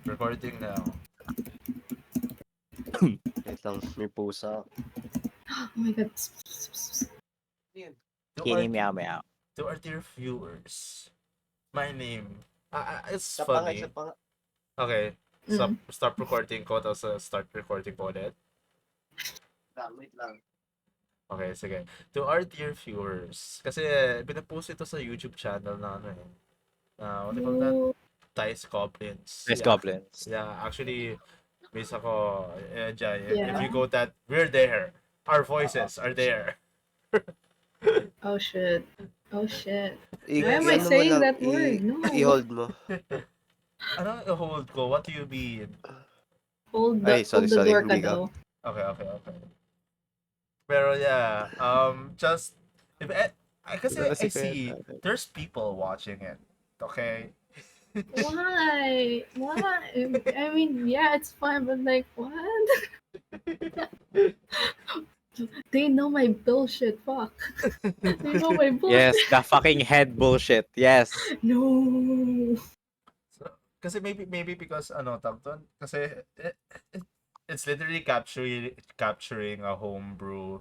Recording now. Wait lang, may pusa. Oh my god. To Kitty our, meow meow. to our dear viewers, my name. It's Isa pa nga, funny. isa pa nga. Okay, stop recording ko, tapos start recording ko ulit. Wait lang. Okay, sige. To our dear viewers, kasi pinapost ito sa YouTube channel na ano eh. What do you call that? Oh, Dice Goblins. Nice Yeah. goblins. Yeah, actually, miss ako. Jai, if Yeah. you go that, we're there. Our voices are there. oh shit. Oh shit. I- Why am I i-ano mo saying lang, that word? No. I-hold mo. Ano hold ko? What do you mean? Hold Ay, the, hold the sorry, door ka hindi ka. daw. Okay. Pero yeah, just if kasi I see there's people watching it. Okay. Why? Why? I mean, yeah, it's fine, but like, what? They know my bullshit. Fuck. They know my bullshit. Yes, the fucking head bullshit. Yes. No. So, kasi maybe because tawag doon, kasi it's literally capturing a homebrew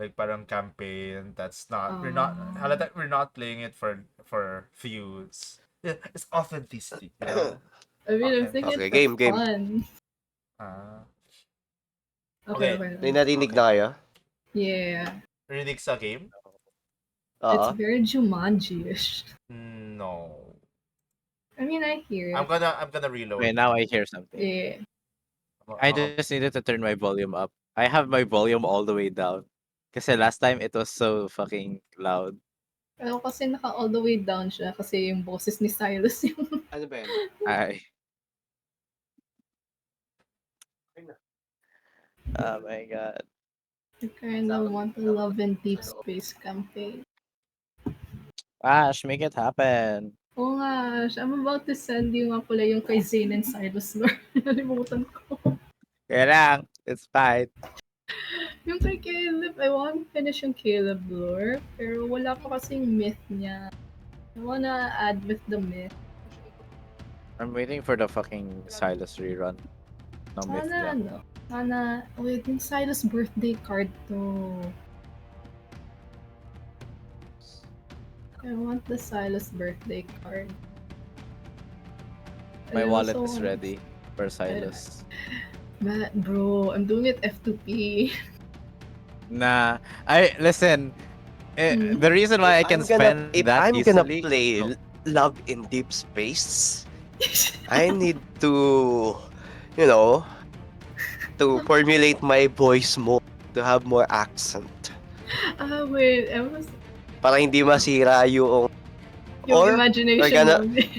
like parang campaign that's not we're not playing it for views. Yeah, it's authenticity. Yeah. I mean, I'm thinking Okay, it's game. fun. Okay. May narinig na kayo? Yeah. Rinig sa game? It's Oo. very Jumanji-ish. No. I mean, I hear it. I'm gonna reload. Okay, now I hear something. Yeah. I just needed to turn my volume up. I have my volume all the way down. Kasi last time it was so fucking loud. Pero kasi naka all the way down siya kasi yung boses ni Silas yung... Ano ba yan? Ay. Oh my god. I kinda want a Love in Deep Space campaign. Ash, make it happen. Oh gosh, I'm about to send you nga pala yung kay Zane and Silas lore. Nalimutan ko. Kaya lang, it's fine. Yung kay Caleb, I want to finish yung Caleb lore, pero wala pa kasing myth niya. I wanna add with the myth. I'm waiting for the fucking Silas rerun. No myth Sana lang. sana, wait, yung Silas birthday card to. I want the Silas birthday card. My I wallet also is want- ready for Silas. But bro, I'm doing it F2P. Nah, listen. Hmm? The reason why I can spend If that I'm gonna easily. play Love in Deep Space, I need to, to formulate my voice more, to have more accent. Wait, I was Para hindi masira yung yung Or imagination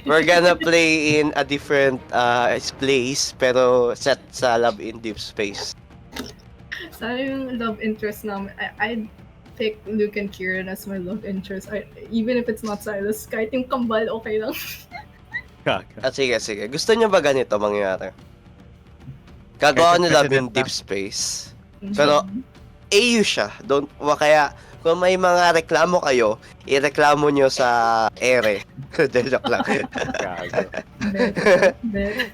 we're gonna play in a different place pero set sa Love in Deep Space. Sana yung love interest namin. I'd pick Luke and Kieran as my love interest. Even if it's not Silas, kahit yung kambal, okay lang. At sige. Gusto niyo ba ganito mangyari? Gagawa Kahit ni Love in president Deep na. Space. Pero AU siya. Kaya kung may mga reklamo kayo, ireklamo nyo sa ere. Joke lang.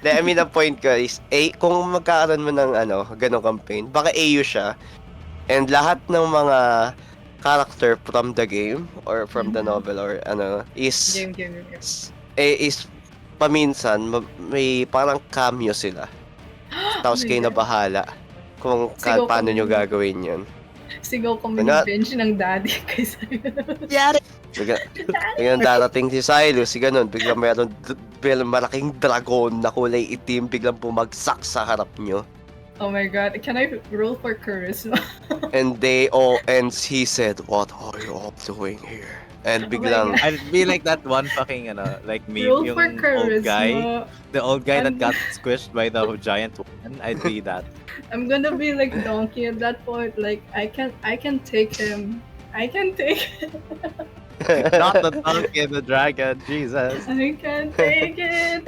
I mean, the point ko is, kung magkakaroon mo ng ganong campaign, baka AU siya, and lahat ng mga character from the game, or from the novel, or is paminsan, may parang cameo sila. Tapos kayo na bahala kung Sigaw paano kami. nyo gagawin yun. Sigaw kami Ano? ng bench ng daddy kaysa Biglang darating si Silas, ganun, biglang biglang malaking dragon na kulay itim, biglang bumagsak sa harap nyo. Oh my god, can I roll for charisma? And he said, "What are you all doing here?" And biglang, God. I'd be like that one fucking like meme, Roll yung for old guy, charisma. the old guy that I'm- got squished by the giant one. I'd be that. I'm gonna be like Donkey at that point. Like I can take him. I can take him. Not the donkey and the dragon, Jesus. I can take it.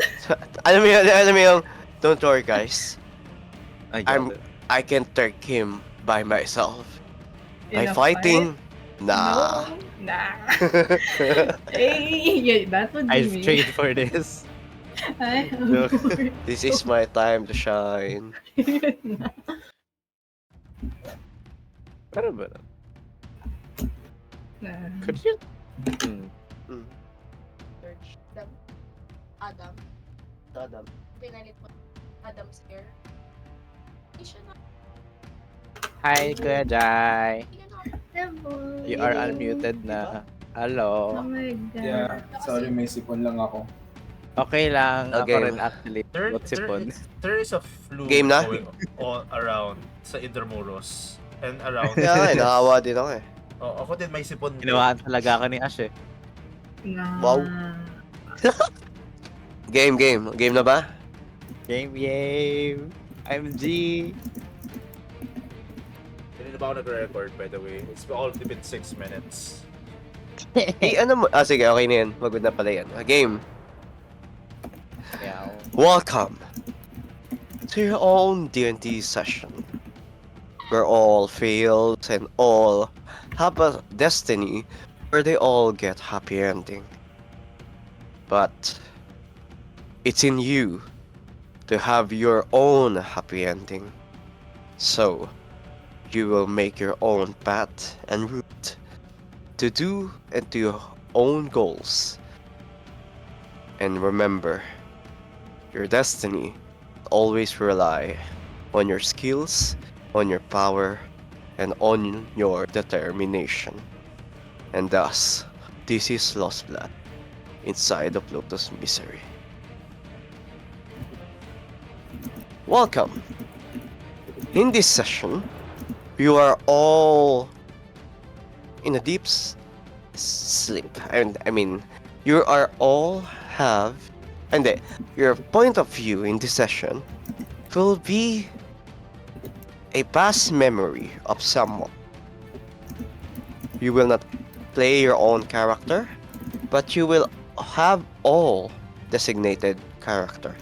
alam mo yung, don't worry guys, I got it. I can take him by myself. In By a fighting? fight? Nah. No, nah. Hey, yeah, that would be I've me. trained for this. I have Look, more. this is my time to shine. Pero ba? Nah. Could you? Hmm. Mm. Search Adam. Adam. Adam. Pinalit mo. Adam's hair. Hindi siya na. Hi, Kuya Jai. Hindi na. Hello. You are unmuted na. Hello. Oh my god. Yeah, sorry, may sipon lang ako. Okay lang. Ako Okay. rin actually. There, What sipon? there is a flu Game na? going all around sa Intramuros and around. Kaya nga, nakawa din ako eh. Oh, ako din may sipon. Ginawahan talaga ako ni Ash eh. Nah. Wow. Game na ba? Game. I'm G. Hindi na ba ako nag-record, by the way? It's all been 6 minutes. Eh, ano mo? Sige, okay na yan. Wag na pala yan. Game. Yeah. Welcome to your own D&D session. Where all failed and all have a destiny where they all get happy ending. But it's in you to have your own happy ending. So you will make your own path and route to do and to your own goals. And remember, your destiny always rely on your skills, on your power, and on your determination. And thus, this is Lost Blood inside of Lotus Misery. Welcome! In this session, you are all in a deep sleep. I mean, you are all have, and your point of view in this session will be a past memory of someone. You will not play your own character, but you will have all designated character.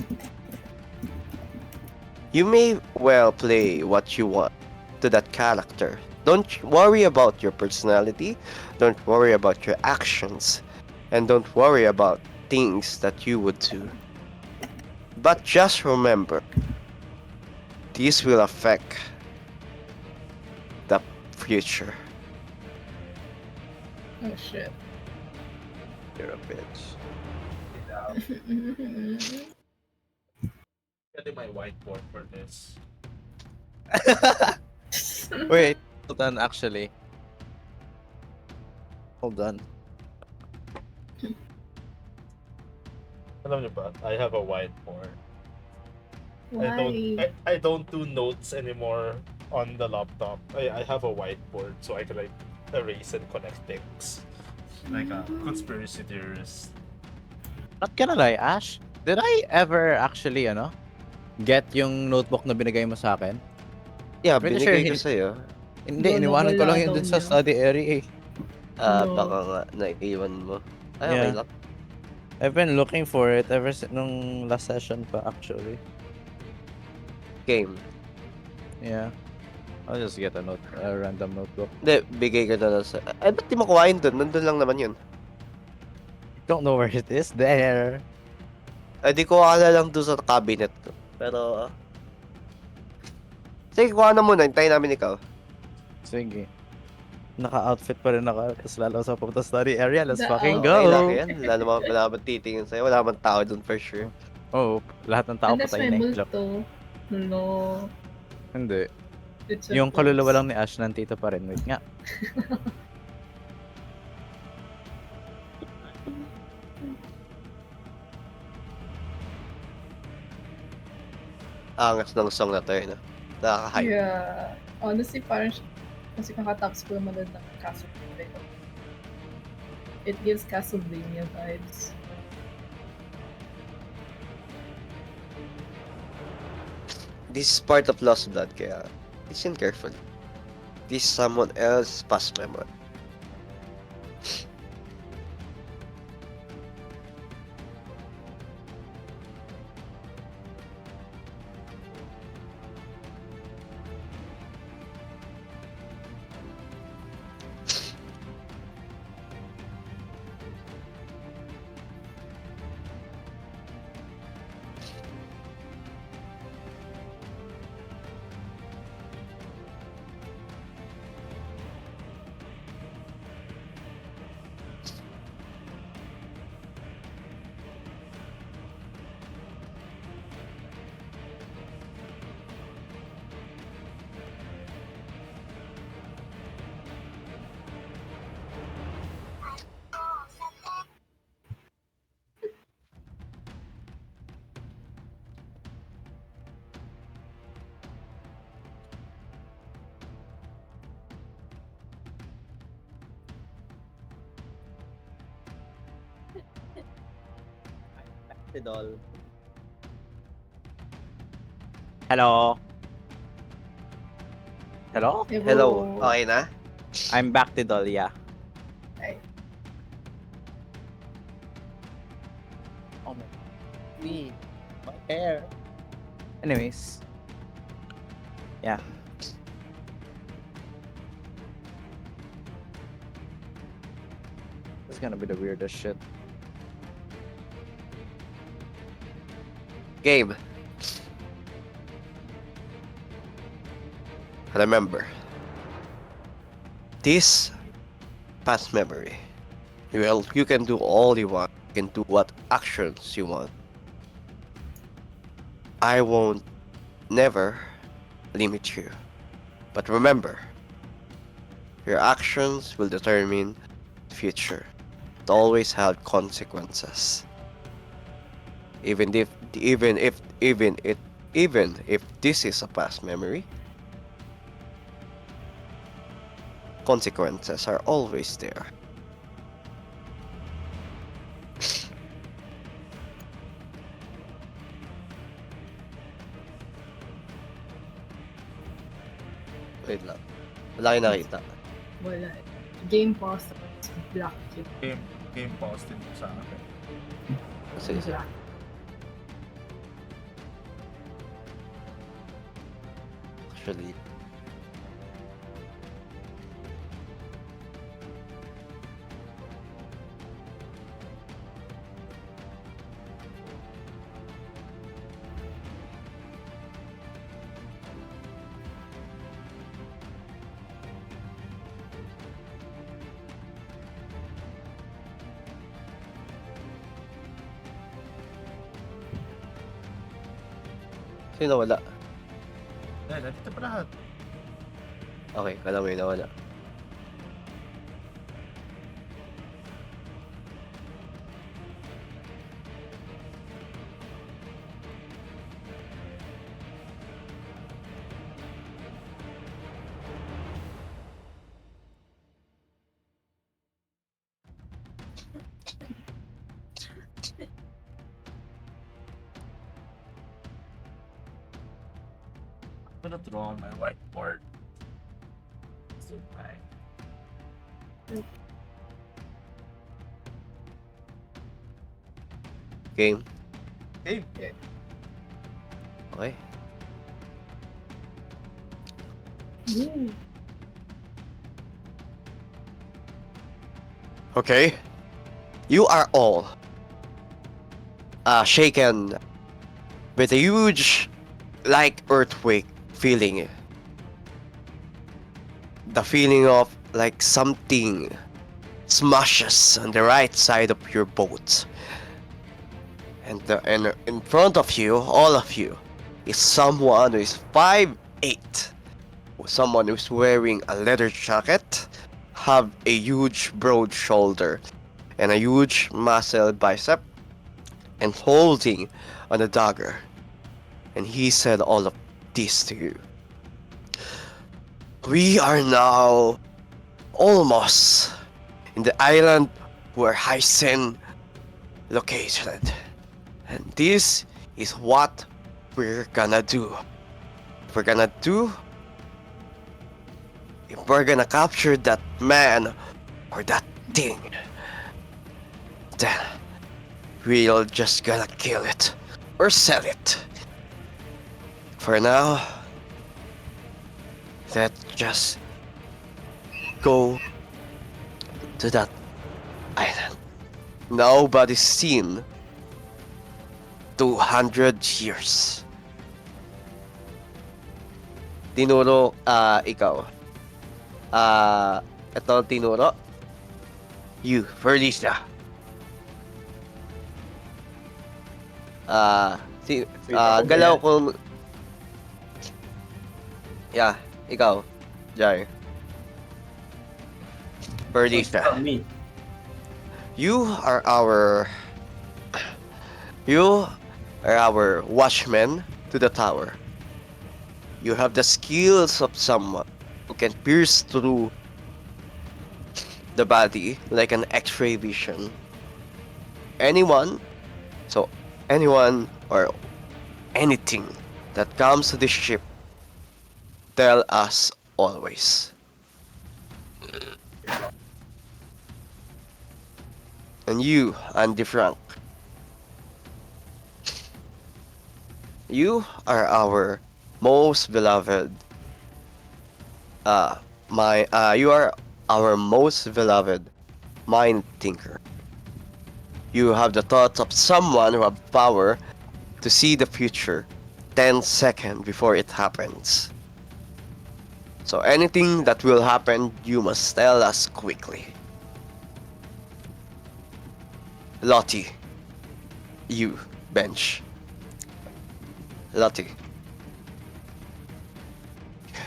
You may well play what you want to that character. Don't worry about your personality, don't worry about your actions, and don't worry about things that you would do. But just remember, this will affect the future. Oh shit. You're a bitch. Getting my whiteboard for this. Wait, hold on actually. Hold on. Alam niyo ba, I have a whiteboard. Why? I don't do notes anymore on the laptop. I have a whiteboard so I can like erase and connect things. Like a conspiracy theorist. Not gonna lie, Ash. Did I ever actually, get yung notebook na binigay mo sa akin? Yeah, Pretty binigay sure ko sa'yo. Hindi, Wala, iniwanan ko wala lang yun daw dun sa niya. study area eh. No. Baka nga, naiiwan mo. Ay, okay Yeah. lang. I've been looking for it ever since nung last session pa actually. Game. Yeah. I'll just get a random notebook. Hindi, bigay ko na lang sa... Ay, ba't di mo kuhain dun? Nandun lang naman yun. Don't know where it is. There. Ay, di kuha ka na lang dun sa cabinet ko. Pero... sige, kuha na muna. Hintayin namin ikaw. Sige. Naka-outfit pa rin ako. Tapos lalo sa pupunta study area. Let's The fucking Okay, go! laki yan. Wala naman titingin sa'yo. Wala naman tao dun for sure. Oh, lahat ng tao And that's patay my na yung clock. multo. No. Hindi. It's a Yung ghost. kaluluwa lang ni Ash nandito pa rin. Wait nga. Angas ng song na to eh. No? Nakaka-hype. Yeah. Honestly, parang kasi kakatapos ko naman ng Castlevania. It gives Castlevania vibes. This is part of Lost Blood, kaya listen carefully. This is someone else's past memory. to doll. Hello? Hello? Hello, okay na? I'm back to doll, yeah. Ay. Oh my me. My hair. Anyways. Yeah. It's gonna be the weirdest shit. Game. Remember, this past memory. Well, you can do all you want. You can do what actions you want. I won't never limit you. But remember, your actions will determine the future. It always have consequences. Even if this is a past memory, consequences are always there. Wait lang. Wala kayo nakita. Wala. Game pause. Black kid. Game pause din po sa akin. Sige, sige. Black. Actually, sino wala? Nandito pa lahat. Okay, kala mo yun nawala. I'm gonna draw on my whiteboard. So, bye. Game. Game. Okay. Ooh. Okay. You are all shaken with a huge, like, earthquake feeling. The feeling of like something smashes on the right side of your boat. And in front of you, all of you, is someone who is 5'8". Someone who's wearing a leather jacket, have a huge broad shoulder, and a huge muscle bicep, and holding on a dagger. And he said all of this to you. We are now almost in the island where Hysen located. And this is what we're gonna do. We're gonna do if we're gonna capture that man or that thing, then we're just gonna kill it or sell it. For now, let's just go to that island. Nobody's seen 200 years. Tinuro, ikaw. Ito tinuro. You, Felicia. Galaw ko. Yeah, ikaw, Jai. Felicia. Me. You are our watchman to the tower. You have the skills of someone who can pierce through the body like an X-ray vision. Anyone, so anyone or anything that comes to this ship, tell us always. And you, Andy Frank, you are our most beloved. You are our most beloved mind thinker. You have the thoughts of someone who have power to see the future 10 seconds before it happens. So anything that will happen, you must tell us quickly. Lottie, you, Bench. Lottie.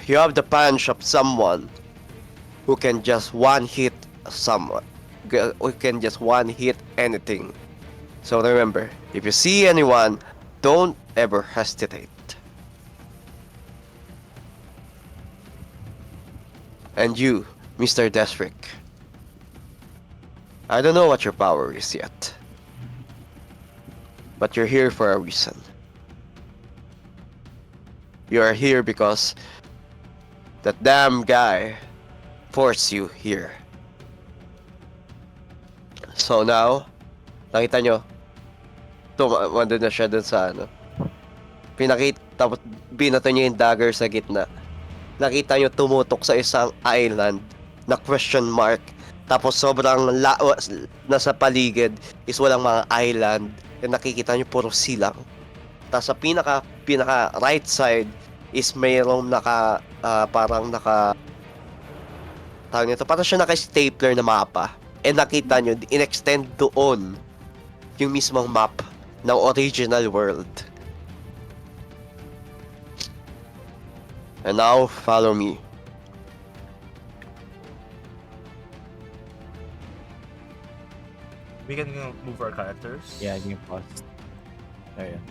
You have the punch of someone who can just one hit someone. Who can just one hit anything. So remember, if you see anyone, don't ever hesitate. And you, Mr. Desrick. I don't know what your power is yet. But you're here for a reason. You are here because that damn guy forced you here. So now, nakita nyo, tumawanda na siya dun sa ano. Tapos binato niya yung dagger sa gitna. Nakita nyo tumutok sa isang island na question mark. Tapos sobrang nasa paligid is walang mga island. And nakikita nyo puro silang. Tapos sa pinaka right side is mayroong parang tawag nito, parang siya naka-stapler na mapa. And nakita nyo, in-extend doon yung mismong map ng original world. And now, follow me. We can move our characters. Yeah, game pause. Ayun.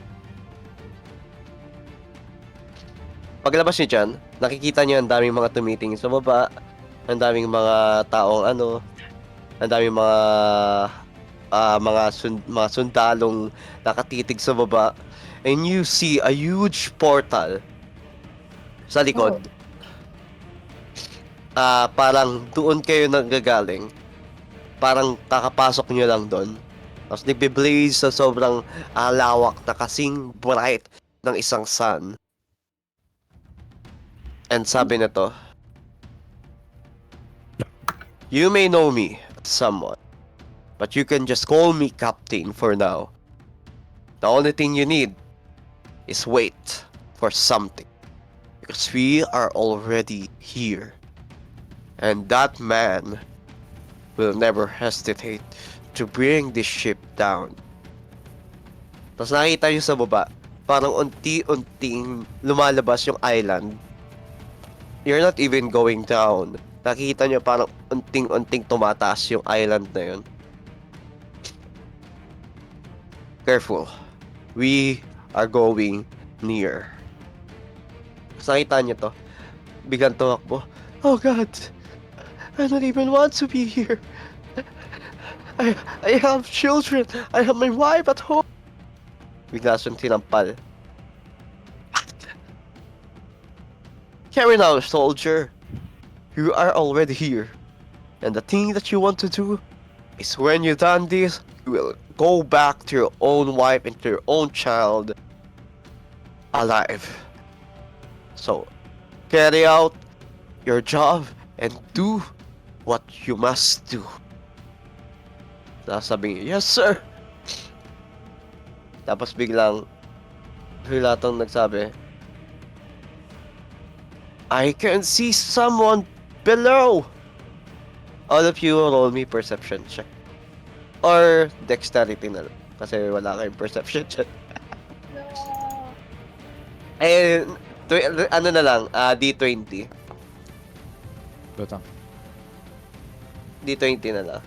Paglabas nyo dyan, nakikita nyo ang daming mga tumitingin sa baba, ang daming mga taong ang daming mga sundalong nakatitig sa baba, and you see a huge portal sa likod. Parang doon kayo nanggagaling. Parang kakapasok nyo lang doon. Tapos nagbe-blaze sa sobrang lawak na kasing bright ng isang sun. And sabi nito, you may know me somewhat, but you can just call me Captain for now. The only thing you need is wait for something. Because we are already here. And that man will never hesitate to bring this ship down. Tapos nakita nyo sa baba, parang unti-unting lumalabas yung island. You're not even going down. Nakikita nyo parang unting-unting tumataas yung island na yun. Careful. We are going near. Tapos nakita nyo to. Biglang tumakbo. Oh God! I don't even want to be here. I have children. I have my wife at home. Bigla siyang tinampal. Carry now, soldier. You are already here. And the thing that you want to do is when you're done this, you will go back to your own wife and to your own child alive. So, carry out your job and do what you must do. Tapos sabi niya, yes sir! Tapos biglang tong nagsabi, I can see someone below! All of you roll me perception check. Or dexterity na lang. Kasi wala kayong perception check. No. Eh, ano na lang, D20. Lutang. D20 na lang.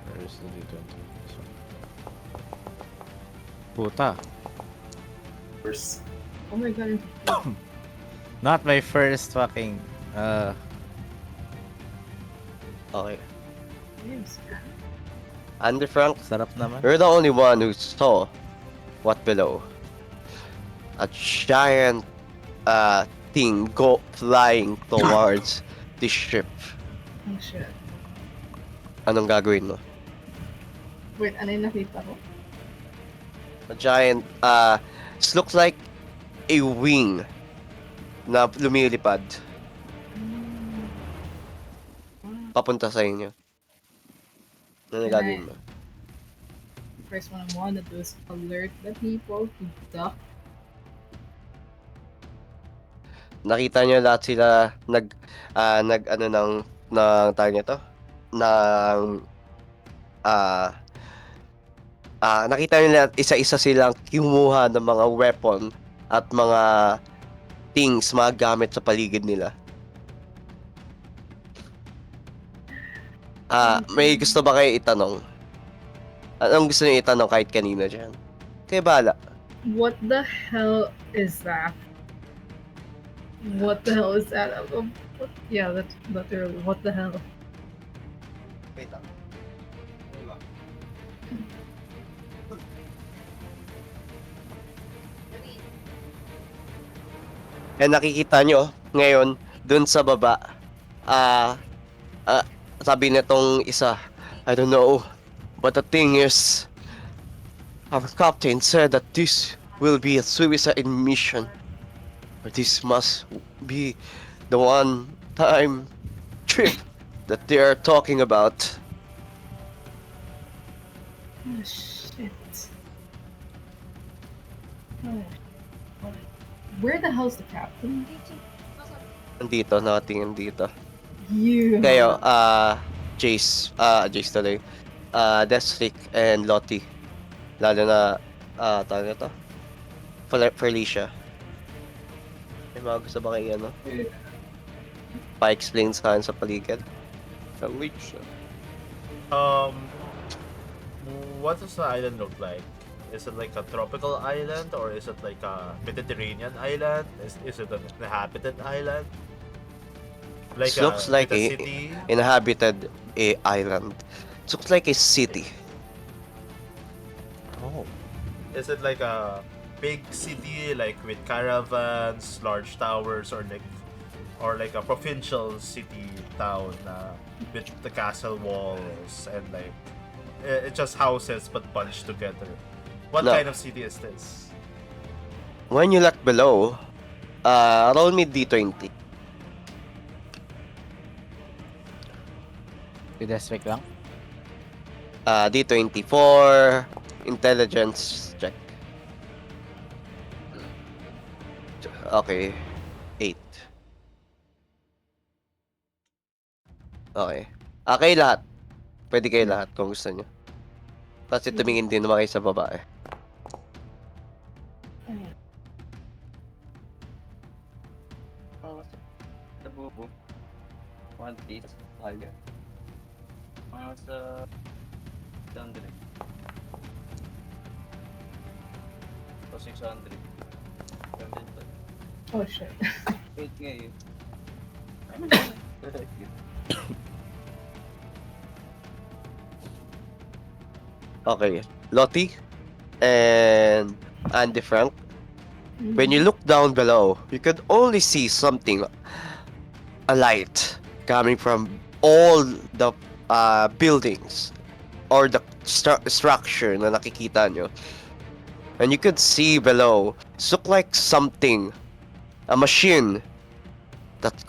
Where is the D20? This one. Puta. First. Oh my god. Not my first fucking Okay. James. Andy Frank, Sarap naman. you're the only one who saw what below. A giant thing go flying towards the ship. Oh shit. Anong gagawin mo? Wait, ano yung nakita ko? A giant, this looks like a wing na lumilipad papunta sa inyo. Ano gagawin mo? First one I wanna do is alert the people to duck. Nakita niyo lahat sila nag ano ng tawag nito ng nakita niyo lahat isa-isa silang kumuha ng mga weapon at mga things, mga gamit sa paligid nila. May gusto ba kayo itanong? Anong gusto niyo itanong kahit kanina dyan? Kaya bala. What the hell is that? What the hell is that? Yeah, that's literally what the hell. Wait lang. And nakikita nyo ngayon dun sa baba, sabi nitong isa, I don't know, but the thing is, our captain said that this will be a suicide mission. Or this must be the one time trip that they are talking about. Oh shit. Oh. Where the hell's the captain? Nandito, nakatingin dito. You. Kayo, Jace tuloy. Desric and Lottie. Lalo na, tawag na to? Felicia. May mga gusto ba kayo, ano? Pa-explain sa akin sa paligid? Felicia. What does the island look like? Is it like a tropical island or is it like a Mediterranean island? Is it an inhabited island? Like It looks like a a city? inhabited island. It looks like a city. Oh. Is it like a big city like with caravans, large towers, or like a provincial city town with the castle walls and like it's just houses but bunched together? What No. kind of city is this? When you look below, roll me D20. Deswek lang. D20 for intelligence check. Okay. 8. Okay. Kayo lahat. Pwede kayo lahat kung gusto nyo. Kasi tumingin din naman kayo sa babae. Sa bubo. 1 piece. Kaya. Mga sa... 600. O 600. Ganun pa. Oh shit. Wait nga yun. Okay. Lottie and Andy Frank. When you look down below, you can only see something, a light coming from all the buildings or the structure na nakikita nyo. And you could see below, it look like something, a machine that's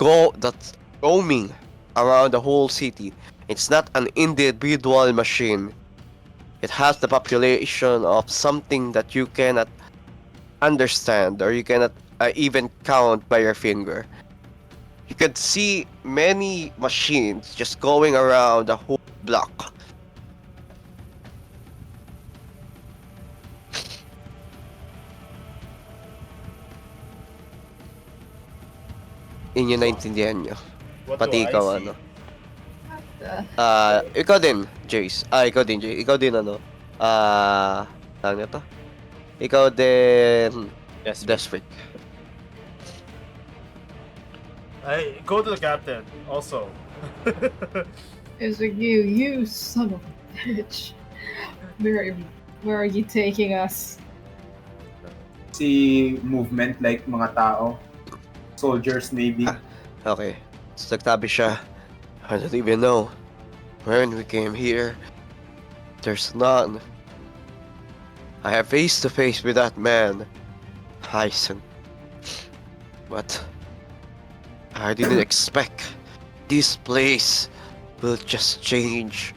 roaming around the whole city. It's not an individual machine. It has the population of something that you cannot understand or you cannot even count by your finger. You could see many machines just going around the whole block. Inyo naintindihan nyo. What Pati do I ikaw, see? ano. The Ikaw din, Jace. Ikaw din, Jace. Ikaw din, ano. Tawag nyo to? Ikaw din, Desric. I go to the captain also. It's like you son of a bitch. Where are you taking us? Si movement like mga tao. Soldiers, maybe. Okay. So nagtabi siya. I don't even know. When we came here, there's none. I have face to face with that man, Hyson. But I didn't expect this place will just change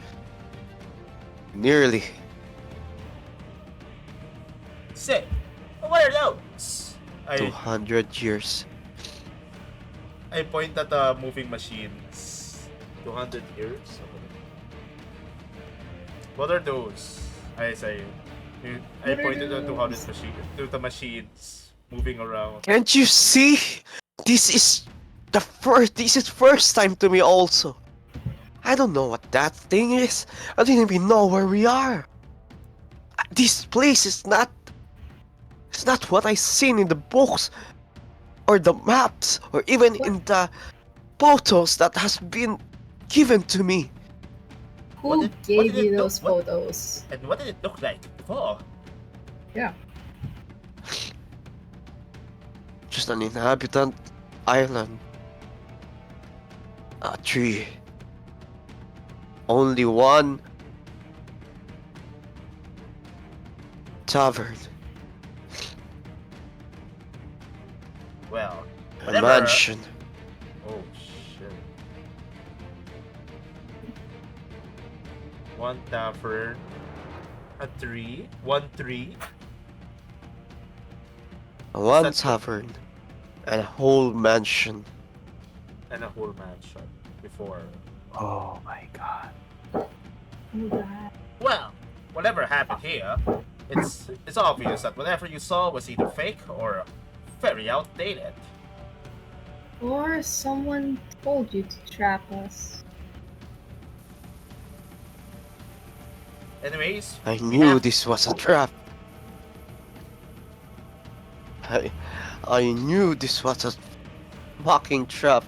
nearly. Say, what are those? 200 years. I point at moving machines. 200 years? What are those? I say. I What are pointed at 200 those? machines. To the machines moving around. Can't you see? This is first time to me also. I don't know what that thing is. I didn't even know where we are. This place is not. It's not what I seen in the books, or the maps, or even in the photos that has been given to me. Who What gave did it you look- those what- photos? And what did it look like before? Just an inhabitant island. A tree. Only one tavern. Well, A whatever. mansion. Oh shit. One tavern. A tree. One tree. One That's- tavern. And a whole mansion. And a whole mansion before. Oh my god. Oh, God. Well, whatever happened here, it's obvious that whatever you saw was either fake or very outdated. Or someone told you to trap us. Anyways, I we knew have- this was a trap. I knew this was a fucking trap.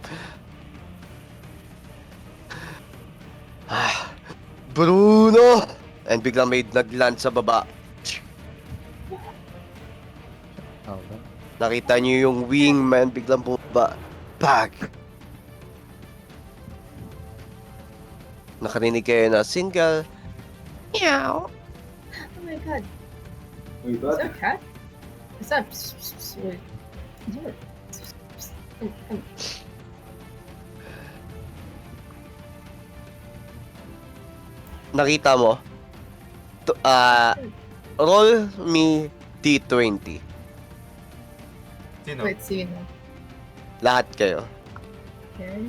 Ah, Bruno! And biglang may nagland sa baba. Oh, Nakita niyo yung wingman biglang bumaba. Bag! Nakarinig kayo na single. Meow! Oh my God. Wait, Is what? that a cat? Is that? Wait. Is that? Nakita mo? Roll me D20. Sino? Wait, sino? Lahat kayo. Okay.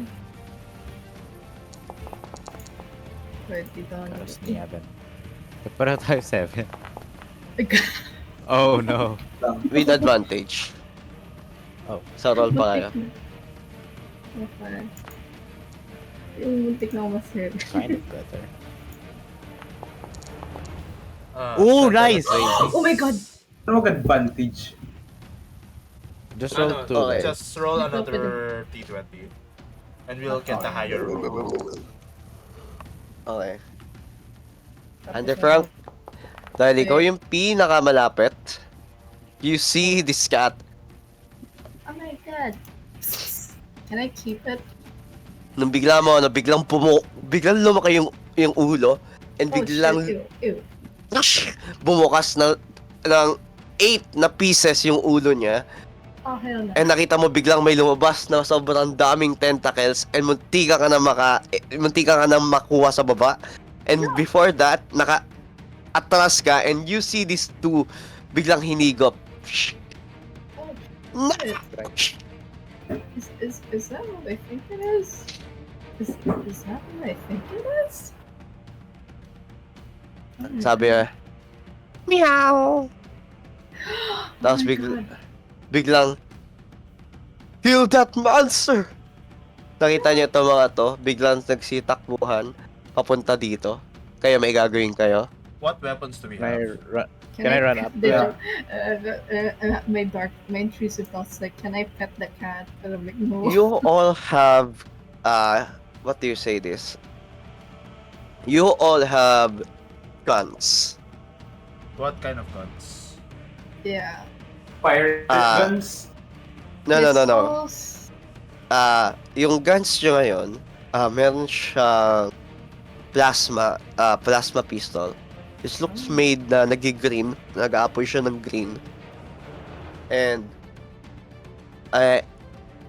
Wait, dito ako Tapos nag- ni Evan. Pareho tayo 7. Ikaw. Oh no. With advantage. Oh. Sa roll pa kayo. Okay. Yung muntik na ako mas-hit. Kind of better. Oh, seven. nice! Oh my God! Ano mag-advantage? Just roll Ano, 2. okay. Just roll another T20. And we'll get the higher roll. Okay. Under Frank, dahil ikaw yung pinakamalapit, you see this cat. Oh my God! Can I keep it? Nung biglang biglang lumaki yung ulo, and Oh biglang shit, ew, ew. bumukas ng 8 na pieces yung ulo niya. Oh hell no. And nakita mo biglang may lumabas na sobrang daming tentacles and muntika ka na makuha sa baba. And before that, atras ka and you see these two biglang hinigop. Oh, is that what I think it is? Is that what I think it is? Oh my Sabi niya, meow. God. Tapos Oh my bigla- God. Biglang, kill that monster! Nakita niyo to mga to, biglang nagsitakbuhan papunta dito. Kaya may gagawin kayo. What weapons do we Can I have? run? Can I run up? Did my intrusive thoughts like, can I pet the cat? But I'm like, no. You all have, what do you say this? You all have guns. What kind of guns? Yeah. Fire Ah. guns. No. Pistols. Yung guns nyo ngayon, meron siyang plasma pistol. This looks made na nag-green, nag-aapoy siya ng green. And,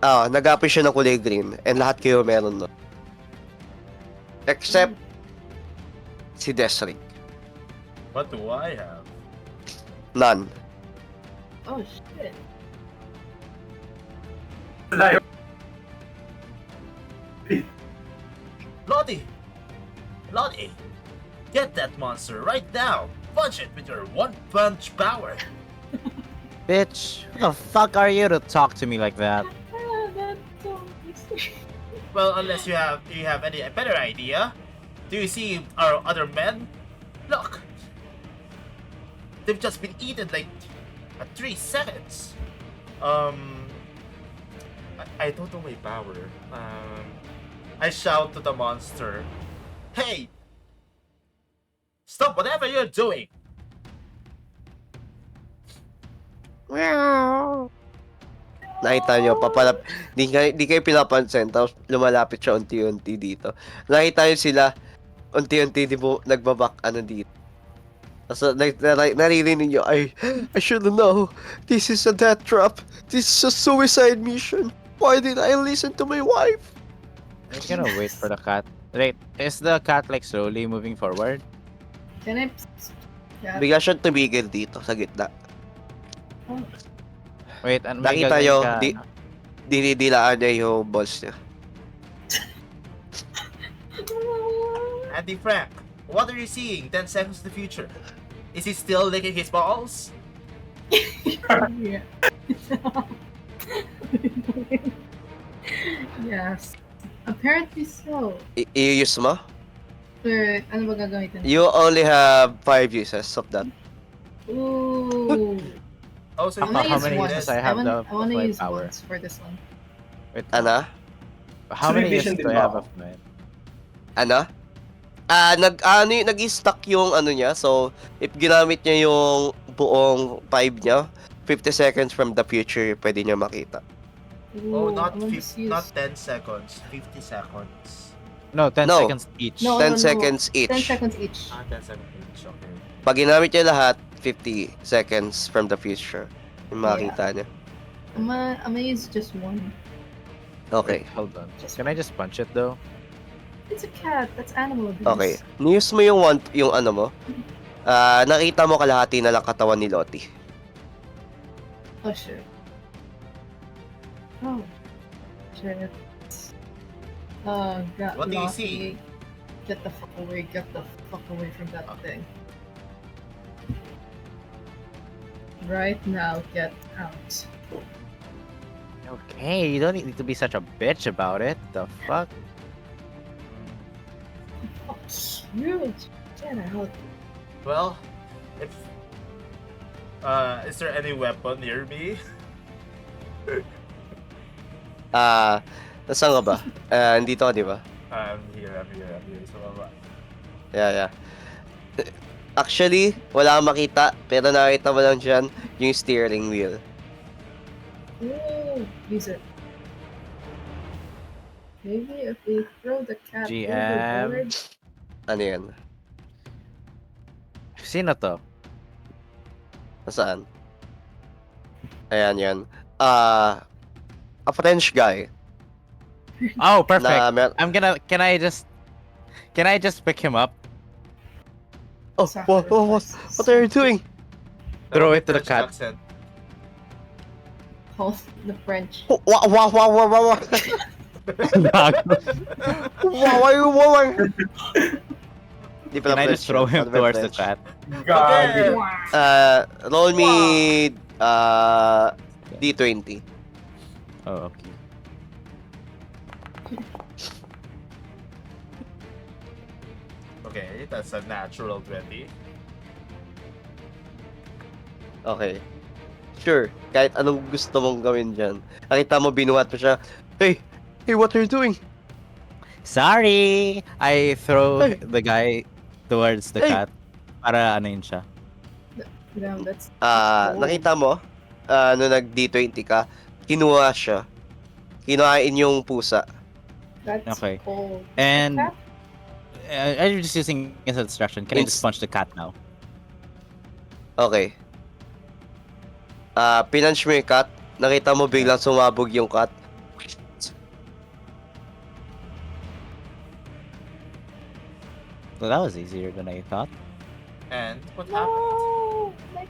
nag-aapoy siya ng kulay green. And lahat kayo meron nun. Except, si Desric. What do I have? None. Oh shit. Layo. Lottie! Lottie! Get that monster right now! Punch it with your one-punch power! Bitch, who the fuck are you to talk to me like that? Ah, that's so easy. Well, unless you have any better idea. Do you see our other men? Look! They've just been eaten like at 3 seconds. I don't know my power. I shout to the monster. Hey! Stop whatever you're doing! Nakita nyo, di kayo pinapansin, tapos lumalapit siya unti-unti dito. Nakita nyo sila, unti-unti nagbabak dito. Tapos naririnig nyo, I shouldn't know. This is a death trap. This is a suicide mission. Why did I listen to my wife? I'm gonna wait for the cat. Wait, is the cat like slowly moving forward? Can I? Yeah. Bigla siya tumigil dito sa gitna. Oh. Wait, and may Nakita gagawin nyo, ka, ano? dinidilaan niya yung balls niya. Andy Frank, what are you seeing 10 seconds in the future? Is he still licking his balls? Yeah. Yes. Apparently so. I-use mo? But, ano ba gagamitin? You only have 5 uses of that. Ooh. Oh, so I'm you gonna How use many once. uses I have I want to of my use power? once for this one. Wait, Ano? how many Supervision uses do din I have ba of mine? Ano? Nag-stack yung ano niya. So, if ginamit niya yung buong 5 niya, 50 seconds from the future, pwede niya makita. Oh, Ooh, not I'm gonna just use- not 10 seconds, 50 seconds. No, 10 No. seconds each. No. 10 seconds 10 each. seconds each. 10 seconds each, okay. Pag ginamit niya lahat, 50 seconds from the future. Yung makita niya. I'm gonna use just one. Okay. Wait, hold on. Can I just punch it though? It's a cat. That's animal abuse. Okay. News mo yung ano mo. Nakita mo kalahati na lang katawan ni Lottie. Oh shit. Oh shit. God. What do you Lottie. Get the fuck away. Get the fuck away from that thing. Right now, get out. Okay, you don't need to be such a bitch about it. The fuck? Fuck you. Get out. Well, if is there any weapon near me? Nasaan ka ba? Andito ka, di ba? I'm here sa baba. Yeah. Actually, wala kang makita, pero nakita mo lang dyan yung steering wheel. Ooh, use it. Maybe if we throw the cat GM. overboard. Ano yan? Sino to? Nasaan? Ayan yan. A French guy. Oh, perfect. Na, Can I just pick him up? oh, what are you doing? Throw it to the French cat. accent. Hold the French. Wow. Wow, Di pala Can I French just throw yun. him Ano ba towards the French? cat? God. Roll me D20. Oh, okay. Okay, that's a natural 20. Okay. Sure, kahit anong gusto mong gawin dyan. Nakita mo, binuhat mo siya. Hey, what are you doing? Sorry! I throw Ay. the guy towards the Ay. cat para ano yun siya. Damn, that's cold. Nakita mo? Nung nag-D20 ka, kinuha siya. Kinuhain yung pusa. That's Okay. cold. And Cat? I'm just using as a distraction. Can I just punch the cat now? Okay. Pinunch mo yung cat. Nakita mo biglang sumabog yung cat. Well, that was easier than I thought. And what happened? No! Like,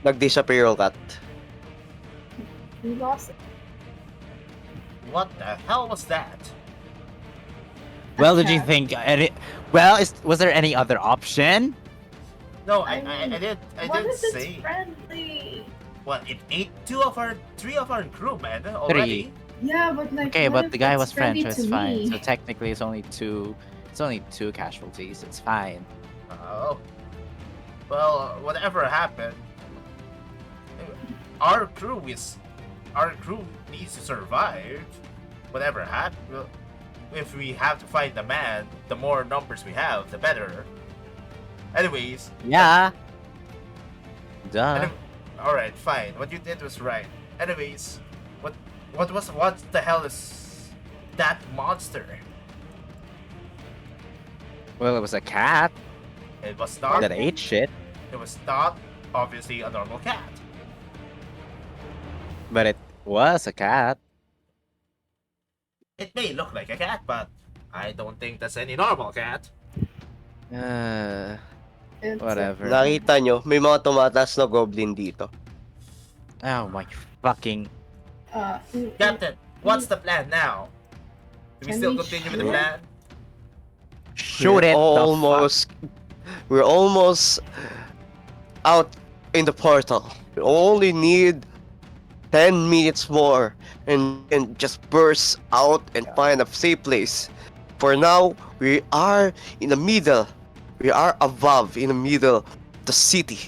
Nag-disappear yung cat. we lost it. What the hell was that? Well, did you cat. think any? Well, was there any other option? No, I mean, I didn't What if it's say. friendly? What, it ate three of our crew, man, already. Yeah, but like. Okay, what but if the guy it's was French, friendly so it's to fine. me? So technically, it's only two. It's only two casualties. It's fine. Oh. Well, whatever happened, our crew needs to survive. Whatever happened, if we have to find the man, the more numbers we have, the better. Anyways, Yeah. Duh. all right, fine. What you did was right. Anyways, what the hell is that monster? Well, it was a cat It was not. that ate shit, It was not obviously a normal cat. but it was a cat. It may look like a cat, but I don't think that's any normal cat. It's Whatever. Nakita nyo, may mga tumataas na goblin dito. Oh my fucking. Captain, what's the plan now? Do we Can still we continue with the shoot? plan? Shoot it! We're almost out in the portal. We only need 10 minutes more and just burst out and find a safe place. For now, we are in the middle. We are above in the middle of the city.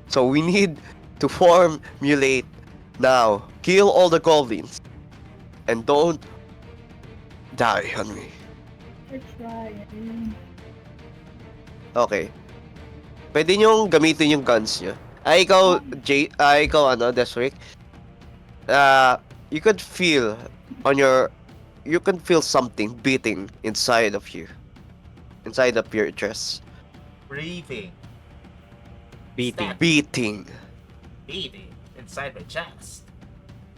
So we need to formulate now. Kill all the goblins. And don't die on me. We're trying. Okay. Pwede niyong gamitin yung guns niyo. Ikaw Desric. You could feel you can feel something beating inside of you. Inside of your chest. Breathing, Beating. Beating. beating inside my chest.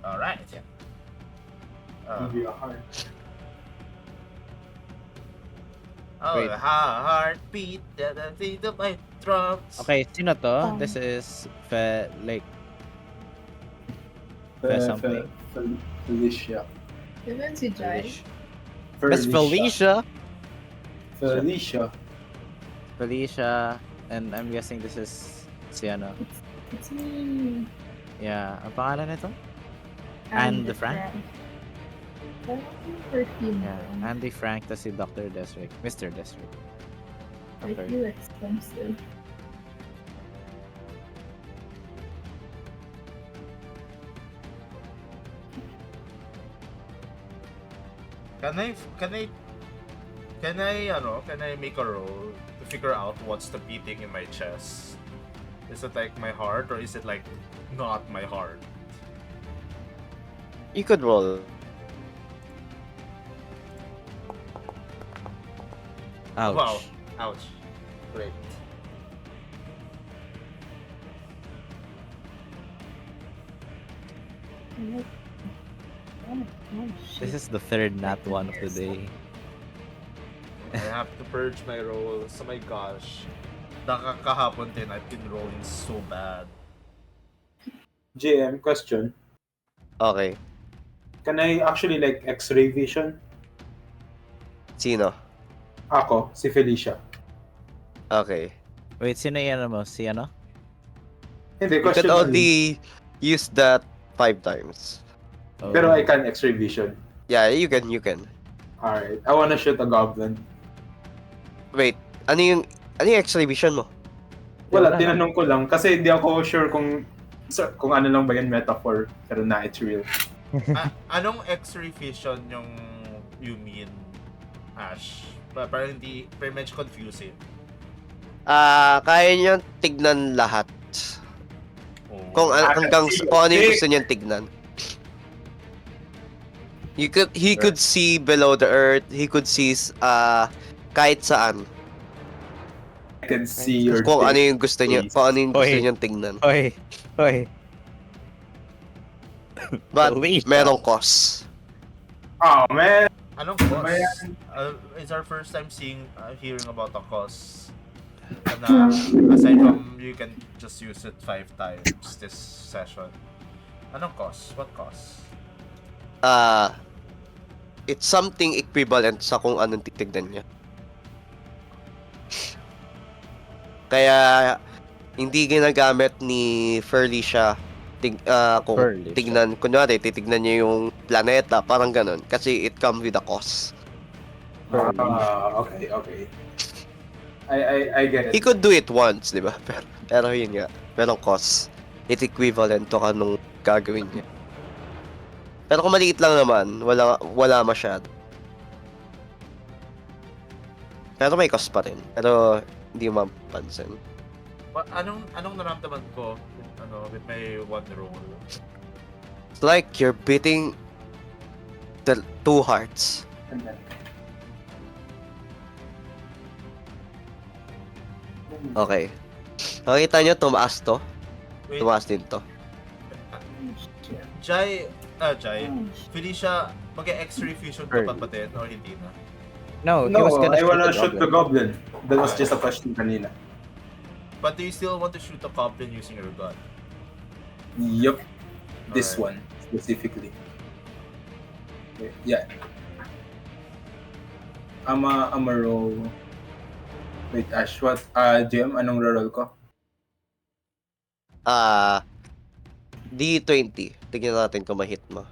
All right. Give you a heart. Wait. Heartbeat, the beat of my drums. Okay, sino to? Um, This is like something. Felicia. Even si Jai. Miss Felicia. Felicia. Felicia, and I'm guessing this is si ano. It's me. Yeah, ang pangalan nito? And the Frank? Yeah, Andy Frank, tas si Dr. Desric. Mr. Desric. I Okay. feel expensive. Can I make a roll to figure out what's the beating in my chest? Is it like my heart or is it like not my heart? You could roll. Ouch. Wow. Ouch. Great. This is the third nat one of the day. I have to purge my rolls. Oh my gosh. Nakakahapon din, I've been rolling so bad. JM, question. Okay. Can I actually like X-ray vision? Sino? Ako, si Felicia. Okay. Wait, sino yan mo? Si ano? Hindi, You could question only. only use that 5 times. Oh. Pero I can X-ray vision. Yeah, you can. Alright. I wanna shoot a goblin. Wait, ano yung exhibition mo? Wala, tinanong ko lang. Kasi hindi ako sure kung ano lang ba yan metaphor. Pero na, it's real. Anong X-ray vision yung you mean? Ash. Parang hindi, pero medyo confusing. Kaya niyo tignan lahat. Oh. Kung kung ano yung gusto niyang tignan. He could see below the earth, he could see kahit saan. I can see your Kung ano dick, yung gusto niya, please. kung ano yung gusto Oy. niyang tignan. Hoy. But Wait. merong cause. Oh, man. Anong Ano ba cause? yan? It's our first time hearing about a cause. Na, aside from you can just use it 5 times this session. Anong cause? What cause? It's something equivalent sa kung anong titignan niya. Kaya hindi ginagamit ni Felicia kung Felicia. tignan, kunwari titignan niya yung planeta, parang ganun. Kasi it comes with a cause. Okay. I get He it. could do it once, di ba? Pero yun nga, merong cause. It's equivalent to anong gagawin niya. Pero kung maliit lang naman, wala masyado. Pero may cause pa rin. Pero hindi mo mapansin. Anong naramdaman ko with my one roll? It's like you're beating the 2 hearts. And then- Okay. Nakita niyo, tumaas to. Wait, Tumaas din to. Jai, Felicia, mag-X-ray fusion ka pa ba din or hindi na? No, he No, was gonna I wanna shoot shoot the goblin. That was just a question kanina. But do you still want to shoot a goblin using your gun? Yup. This Alright. one, specifically. Yeah. I'm a roll. Wait, Ash, what? Jem, anong roll ko? D20. Tignan natin kung ma-hit mo.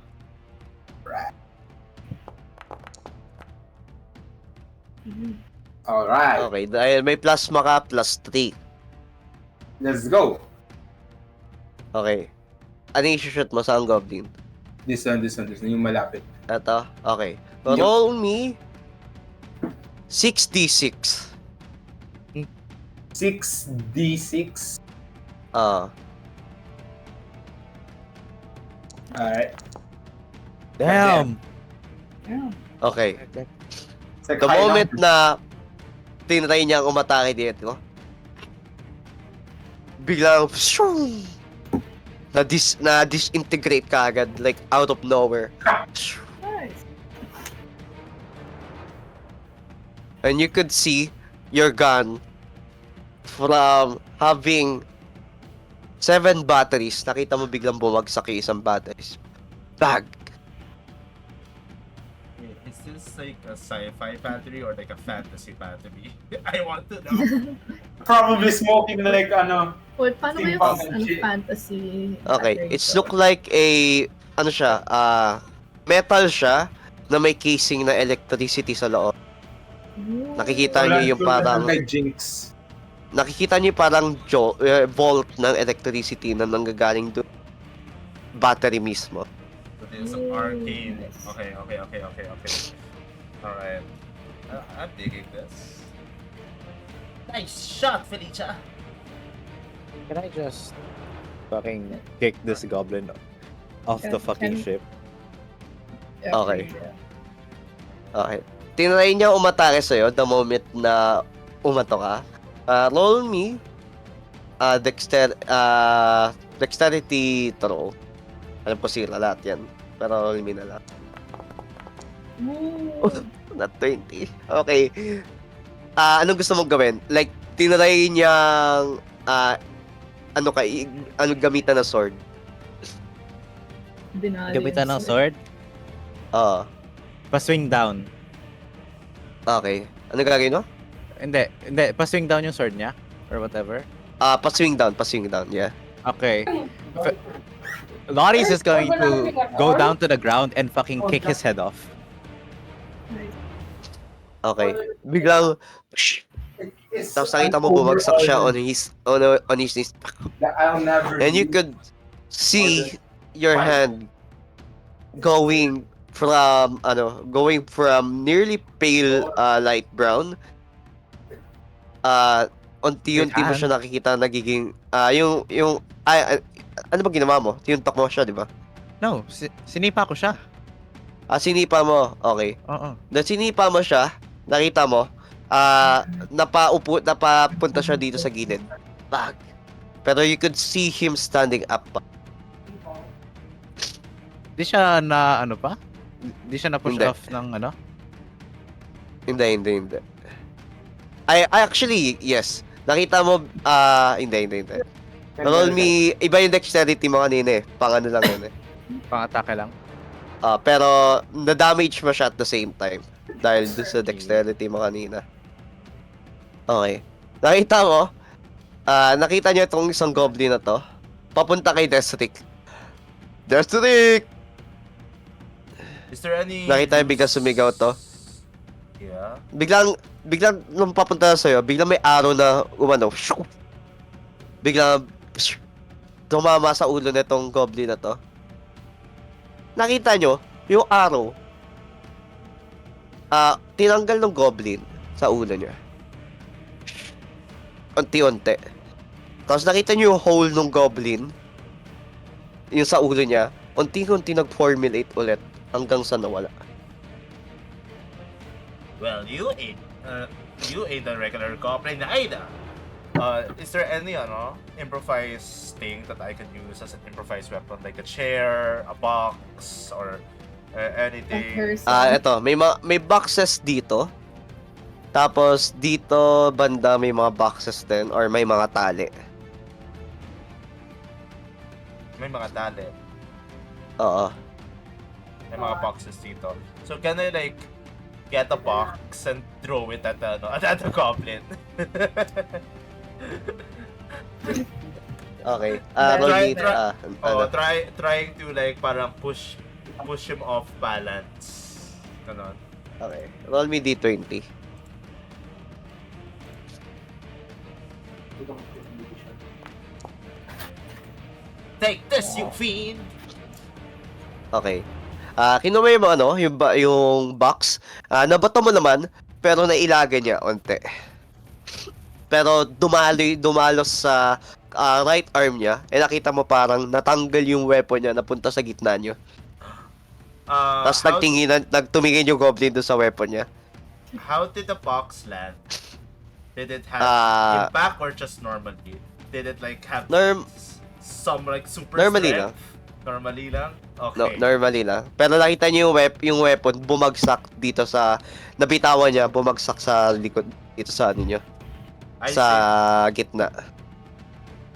Alright, Okay, dahil may plasma ka, +3. let's go. Okay. Ano yung shoot mo sa goblin? This one, yung malapit. Ito? Okay. Yup. Roll me 6d6. 6d6. Alright. Damn. Okay. It's like The high moment number. na tinry niyang umatake dito, biglang na disintegrate ka agad, like out of nowhere. Nice. And you could see your gun from having 7 batteries. Nakita mo biglang bumagsak yung isang batteries. Bag! Is this like a sci-fi battery or like a fantasy battery? I want to know. Probably smoking like Wait, paano ba yung Steampunk. fantasy? Okay, battery it's to? look like a, metal siya na may casing na electricity sa loob. Ooh. Nakikita niyo yung parang, like Jinx. nakikita niyo parang volt ng electricity na nanggagaling doon. Battery mismo. So this is an arcane. Nice. Okay. Alright. I'm digging this. Nice shot, Felicia! Can I just fucking kick this goblin off the fucking ship? Yeah, Okay. yeah. Okay. Tinry niya umatake sa'yo the moment na umato ka. Roll me dexterity throw. Alam ko sila lahat yan. Pero roll me na lang. Ooh. Not 20. Okay. Anong gusto mong gawin? Like, tinry niyang gamitan na sword. Dinali Gamitan ng yung sword? Oo. Pa-swing down. Okay. Ano gagawin mo? Hindi. Pa-swing down yung sword niya? Or whatever? Pa-swing down, yeah. Okay. Loris is going to go down to the ground and fucking kick his head off. Nice. Okay. Biglang, tapos nakita mo bumagsak siya on his knees. I'll never And you could see your hand going going from nearly pale light brown, unti-unti mo Wait, siya nakikita nagiging ano ba ginawa mo? Tinuntok mo siya, di ba? No, sinipa ko siya. Sinipa mo. Okay. Oo. Nang sinipa mo siya, nakita mo, napapunta siya dito sa gilid. Bag. Pero you could see him standing up pa. Di siya na ano pa? Di siya na push Hindi. off ng ano? Hindi. I actually, yes. Nakita mo, hindi. Roll me, iba yung dexterity mo kanina eh. Pang ano lang yun eh. Pang-atake lang. Pero, na-damage mo siya at the same time. Dahil doon sa dexterity mo kanina. Okay. Nakita niyo itong isang goblin na to. Papunta kay Desric. Desric! Is there any... Nakita niyo biglang sumigaw to. Yeah. Biglang nung papunta na sa'yo, biglang may arrow na umano. Biglang tumama sa ulo nitong goblin na to. Nakita nyo, yung arrow, tinanggal ng goblin sa ulo niya. Unti-unti. Tapos nakita nyo yung hole ng goblin, yung sa ulo niya, unti-unti nag-formulate ulit hanggang sa nawala. Well, you ain't a regular goblin either. Is there any improvised thing that I could use as an improvised weapon, like a chair, a box, or anything? Eto, may boxes dito. Tapos dito banda may mga boxes din or may mga tali. May mga tali. Oo. May mga boxes dito. So can I like get a box and throw it at the goblin? Okay. Trying to like parang push him off balance. Ganon. Okay. Roll me D20. Take this, you fiend! Okay. Kinuha yung yung box. Nabato mo naman, pero nailaga niya onte. Pero dumalos sa right arm niya, nakita mo parang natanggal yung weapon niya napunta sa gitna niyo. Tapos nagtumingin yung goblin doon sa weapon niya. How did the box land? Did it have impact or just normally? Did it like have some like super Normally strength? Normally lang? Okay. No, normally lang. Pero nakita niyo yung weapon bumagsak dito sa nabitawan niya, bumagsak sa likod dito sa ano niyo. Sa gitna.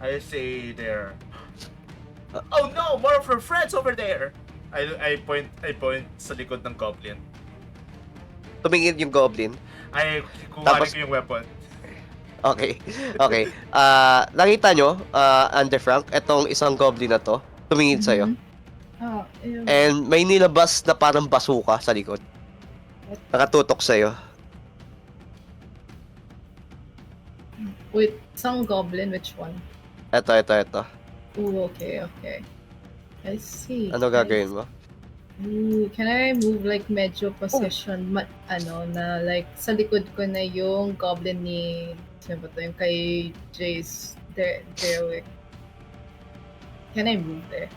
I say there. Oh no, more of her friends over there. I point sa likod ng goblin. Tumingin yung goblin. Ay, kuhanin ko yung weapon. Okay. Nakita nyo, Under Frank, etong isang goblin na to, tumingin sa'yo. And may nilabas na parang basuka sa likod. Nakatutok sa'yo. Wait, isang goblin, which one? Ito. Ooh, okay. I see. Ano gagawin mo? Ooh, can I move like medyo position, na like sa likod ko na yung goblin ni, sino ba to, yung kay Jace, Derwick. Can I move there?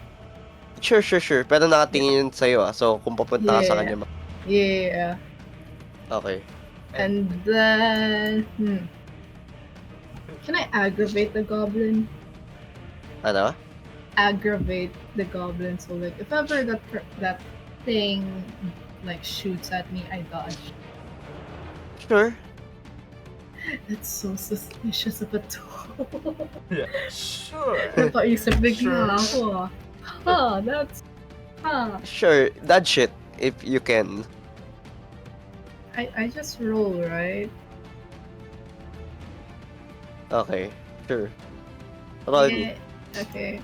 Sure. Pero nakatingin yun sa'yo so kung papunta ka sa kanya. Yeah. Okay. And then, can I aggravate the goblin? Ano? Aggravate the goblin, so like if ever that thing like shoots at me, I dodge. Sure. That's so suspicious of a tool. Yeah. Sure. Napaisip bigla Sure. ako. Sure, dodge it if you can. I just roll, right? Okay, sure. Roll me. Okay.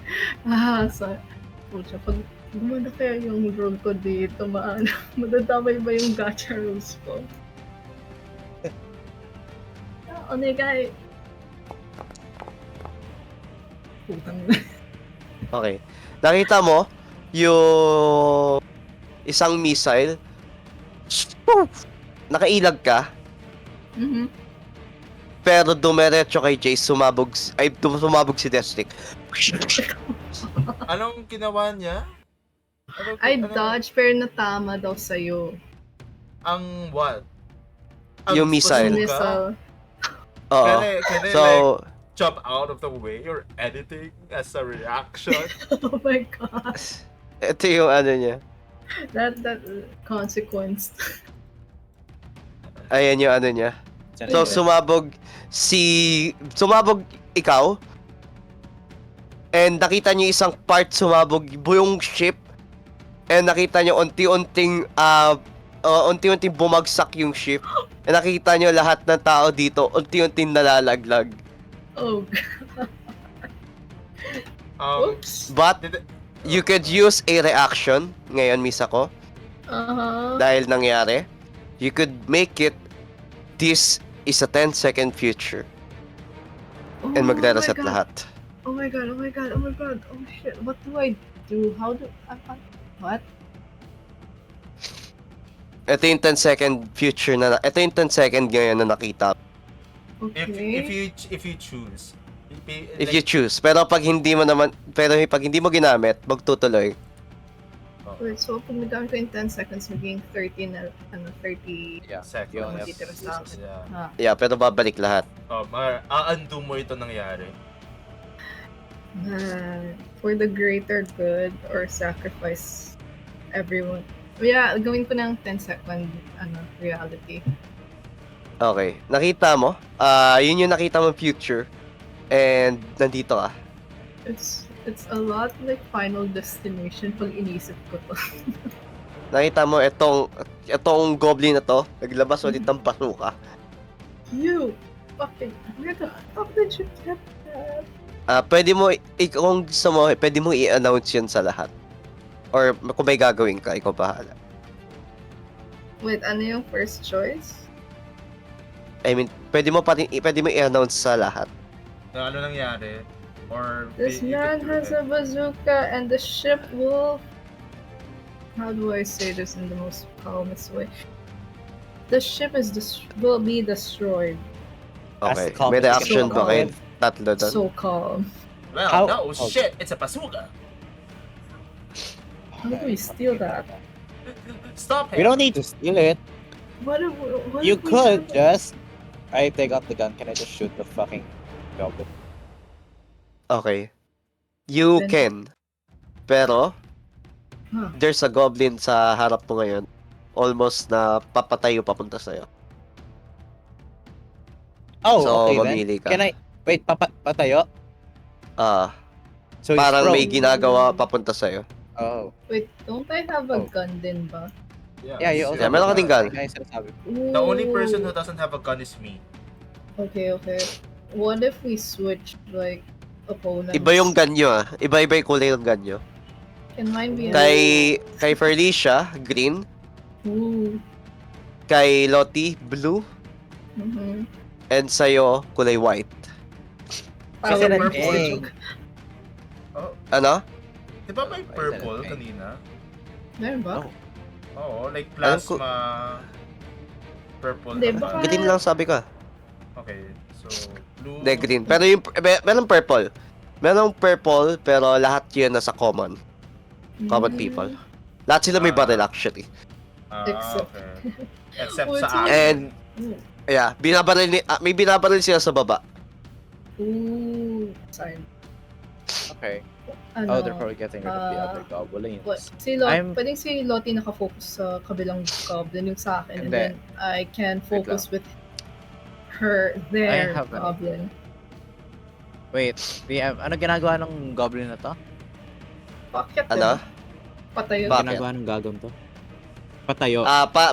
So, pucha, pag gumanda kaya yung roll ko dito, madadamay ba yung gacha rolls ko? Onegai! Putang na. Okay. Nakita mo isang missile, nakailag ka, Mhm. pero dumiretso kay Jace, sumabog si Destic. Anong ginawa niya? I dodge pero natama daw sa'yo. Ang what? Yung missile. Yung missile. Oo. Can I So, like jump out of the way or anything as a reaction? Oh my god. ito yung ano niya. That consequence. Ayan yung ano niya. So, sumabog ikaw. And nakita niyo isang part sumabog buong ship. And nakita niyo unti-unting bumagsak yung ship. And nakita niyo lahat ng tao dito unti-unting nalalaglag. Oh, oops. But Did it- you could use a reaction ngayon, Misako, Uh-huh. dahil nangyari. You could make it this is a 10-second future and magre-reset Oh my God. lahat. Oh my god, oh my god, oh my god, oh shit. What do I do? How do what? Ito yung 10-second future na ito yung 10-second ngayon na nakita. Okay. if you choose. If you choose. Pero pag hindi mo ginamit, magtutuloy. Wait, so pag nagamit ko yung 10 seconds, maging 30 na, 30. Yeah. Seconds. You only have Matitira to sa use akin. it. Yeah. Ah. Yeah, pero babalik lahat. A-undo mo ito nangyari. For the greater good or sacrifice everyone. Yeah, gawin ko ng 10 second reality. Okay. Nakita mo? Yun yung nakita mo future. And nandito ka. It's a lot like Final Destination pag inisip ko to. Nakita mo itong goblin na to, naglabas ulit ng basuka. You fucking nigga, how did you get that? Pwede mo, kung gusto mo, pwede mo i-announce yun sa lahat. Or kung may gagawin ka, ikaw bahala. Wait, ano yung first choice? I mean, pwede mo i-announce sa lahat. Na ano nangyari? Or This you man could do has it. a bazooka and the ship will... How do I say this in the most calmest way? The ship will be destroyed. Okay. As calm May as you reaction can ba be. kayo? Tatlo doon. So calm. Well, How- no, oh. shit, it's a bazooka. How do we steal that? Stop We him. don't need to steal it. What You if we could have it? just. I take out the gun. Can I just shoot the fucking goblin? Okay. You Then- can. Pero, Huh. there's a goblin sa harap mo ngayon. Almost na papatayo papunta sa'yo. Oh, So, okay mamili then. ka. Can I wait? Patayo. So So he's parang may prone. ginagawa papunta sa'yo. Oh. Wait, don't I have a Oh. gun din ba? Yeah, you also. Yeah, meron ka ding gun. Kaya sinasabi. The only person who Ooh. doesn't have a gun is me. Okay. What if we switch like opponents? Iba yung ganyo ah. Iba-iba yung kulay ng ganyo. Can mine be Kay Felicia, green. Ooh. Kay Lottie, blue. Mm-hmm. And sa'yo, kulay white. Kasi Power purple. Rangers. Oh, Ano? di ba may Why is that purple a thing? kanina? Meron ba? Oh. Oo, like Alam ko- plasma purple. Hindi, naman. baka- Green lang sabi ko. Okay, so blue. Hindi, green. Pero yung, meron purple. Merong purple, pero lahat yun nasa common. Common people. Lahat sila may barrel actually. Except- Okay. Except What's sa akin. And, yeah, may binabaril sila sa baba. Ooh. Sorry. Okay. Ano? Oh, they're probably getting rid of the other goblins. What? Pwedeng si Lottie nakafocus sa kabilang goblin yung sa akin and Hindi. then I can Wait focus with their have an- goblin. Wait, ano ginagawa ng goblin na to? Bakit? Ano? Patayo. Bakit? Ginagawa ng gagon to? Patayo.